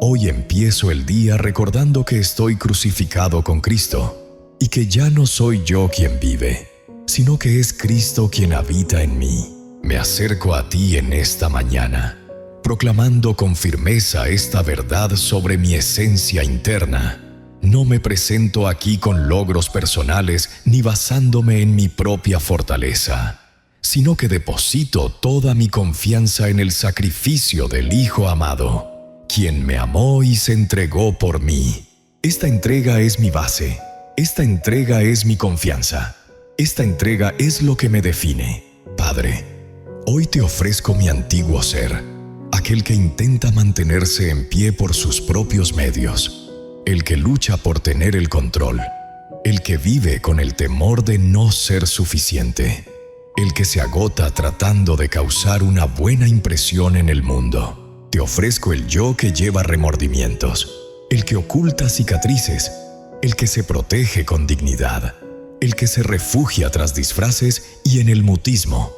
hoy empiezo el día recordando que estoy crucificado con Cristo y que ya no soy yo quien vive, sino que es Cristo quien habita en mí. Me acerco a ti en esta mañana, proclamando con firmeza esta verdad sobre mi esencia interna. No me presento aquí con logros personales ni basándome en mi propia fortaleza, sino que deposito toda mi confianza en el sacrificio del Hijo amado, quien me amó y se entregó por mí. Esta entrega es mi base, esta entrega es mi confianza, esta entrega es lo que me define. Padre, hoy te ofrezco mi antiguo ser, aquel que intenta mantenerse en pie por sus propios medios, el que lucha por tener el control, el que vive con el temor de no ser suficiente, el que se agota tratando de causar una buena impresión en el mundo. Te ofrezco el yo que lleva remordimientos, el que oculta cicatrices, el que se protege con dignidad, el que se refugia tras disfraces y en el mutismo.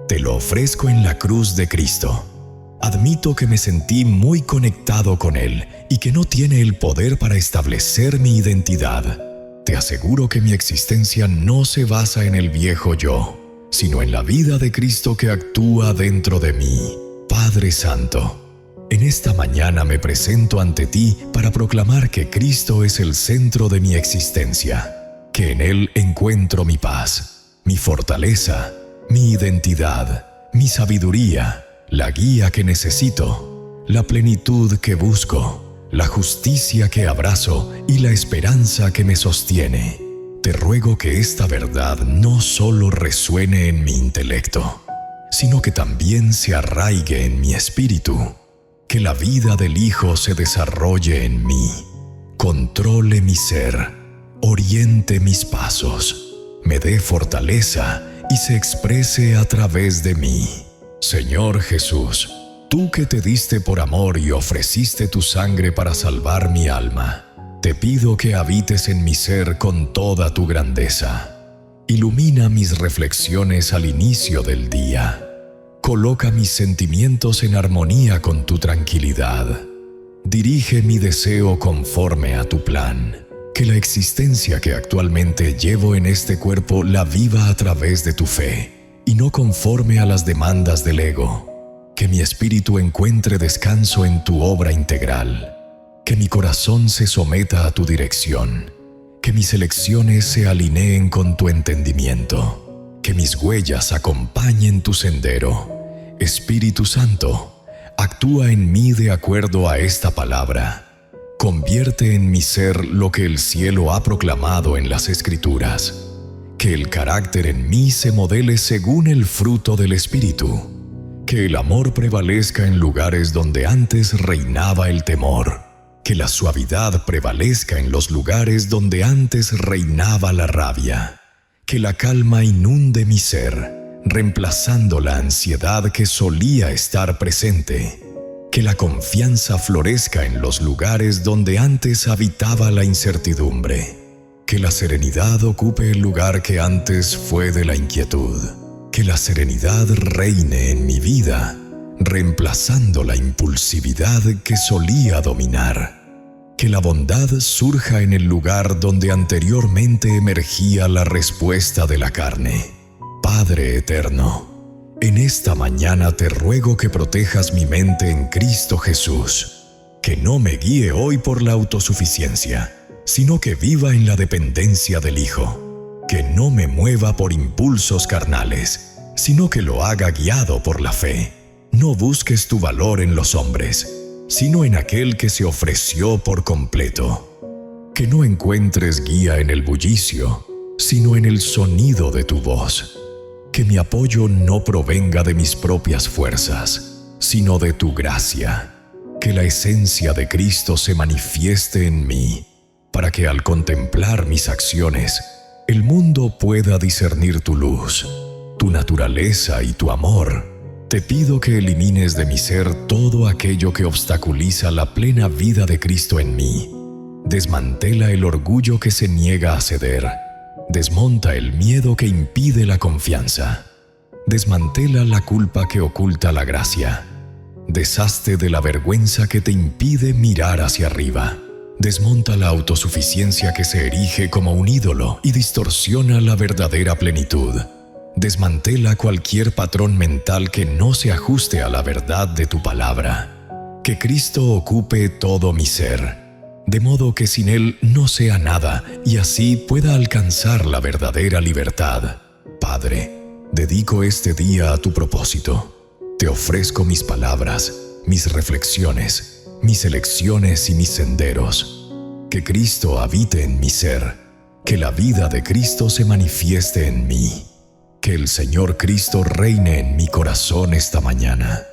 Te lo ofrezco en la cruz de Cristo. Admito que me sentí muy conectado con Él y que no tiene el poder para establecer mi identidad. Te aseguro que mi existencia no se basa en el viejo yo, sino en la vida de Cristo que actúa dentro de mí. Padre Santo, en esta mañana me presento ante ti para proclamar que Cristo es el centro de mi existencia, que en Él encuentro mi paz, mi fortaleza, mi identidad, mi sabiduría, la guía que necesito, la plenitud que busco, la justicia que abrazo y la esperanza que me sostiene. Te ruego que esta verdad no solo resuene en mi intelecto, sino que también se arraigue en mi espíritu, que la vida del Hijo se desarrolle en mí, controle mi ser, oriente mis pasos, me dé fortaleza y se exprese a través de mí. Señor Jesús, tú que te diste por amor y ofreciste tu sangre para salvar mi alma, te pido que habites en mi ser con toda tu grandeza. Ilumina mis reflexiones al inicio del día. Coloca mis sentimientos en armonía con tu tranquilidad. Dirige mi deseo conforme a tu plan. Que la existencia que actualmente llevo en este cuerpo la viva a través de tu fe y no conforme a las demandas del ego. Que mi espíritu encuentre descanso en tu obra integral. Que mi corazón se someta a tu dirección. Que mis elecciones se alineen con tu entendimiento. Que mis huellas acompañen tu sendero. Espíritu Santo, actúa en mí de acuerdo a esta palabra. Convierte en mi ser lo que el cielo ha proclamado en las Escrituras. Que el carácter en mí se modele según el fruto del Espíritu. Que el amor prevalezca en lugares donde antes reinaba el temor. Que la suavidad prevalezca en los lugares donde antes reinaba la rabia. Que la calma inunde mi ser, reemplazando la ansiedad que solía estar presente. Que la confianza florezca en los lugares donde antes habitaba la incertidumbre. Que la serenidad ocupe el lugar que antes fue de la inquietud. Que la serenidad reine en mi vida, reemplazando la impulsividad que solía dominar. Que la bondad surja en el lugar donde anteriormente emergía la respuesta de la carne. Padre eterno, en esta mañana te ruego que protejas mi mente en Cristo Jesús, que no me guíe hoy por la autosuficiencia, sino que viva en la dependencia del Hijo, que no me mueva por impulsos carnales, sino que lo haga guiado por la fe. No busques tu valor en los hombres, sino en aquel que se ofreció por completo. Que no encuentres guía en el bullicio, sino en el sonido de tu voz. Que mi apoyo no provenga de mis propias fuerzas, sino de tu gracia. Que la esencia de Cristo se manifieste en mí, para que al contemplar mis acciones, el mundo pueda discernir tu luz, tu naturaleza y tu amor. Te pido que elimines de mi ser todo aquello que obstaculiza la plena vida de Cristo en mí. Desmantela el orgullo que se niega a ceder. Desmonta el miedo que impide la confianza. Desmantela la culpa que oculta la gracia. Deshazte de la vergüenza que te impide mirar hacia arriba. Desmonta la autosuficiencia que se erige como un ídolo y distorsiona la verdadera plenitud. Desmantela cualquier patrón mental que no se ajuste a la verdad de tu palabra. Que Cristo ocupe todo mi ser, de modo que sin Él no sea nada y así pueda alcanzar la verdadera libertad. Padre, dedico este día a tu propósito. Te ofrezco mis palabras, mis reflexiones, mis elecciones y mis senderos. Que Cristo habite en mi ser, que la vida de Cristo se manifieste en mí. Que el Señor Cristo reine en mi corazón esta mañana.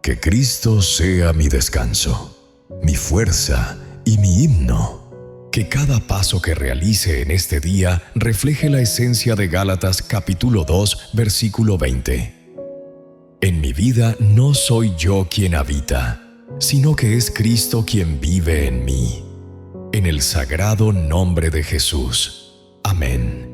Que Cristo sea mi descanso, mi fuerza y mi himno. Que cada paso que realice en este día refleje la esencia de Gálatas capítulo 2, versículo 20. En mi vida no soy yo quien habita, sino que es Cristo quien vive en mí. En el sagrado nombre de Jesús. Amén.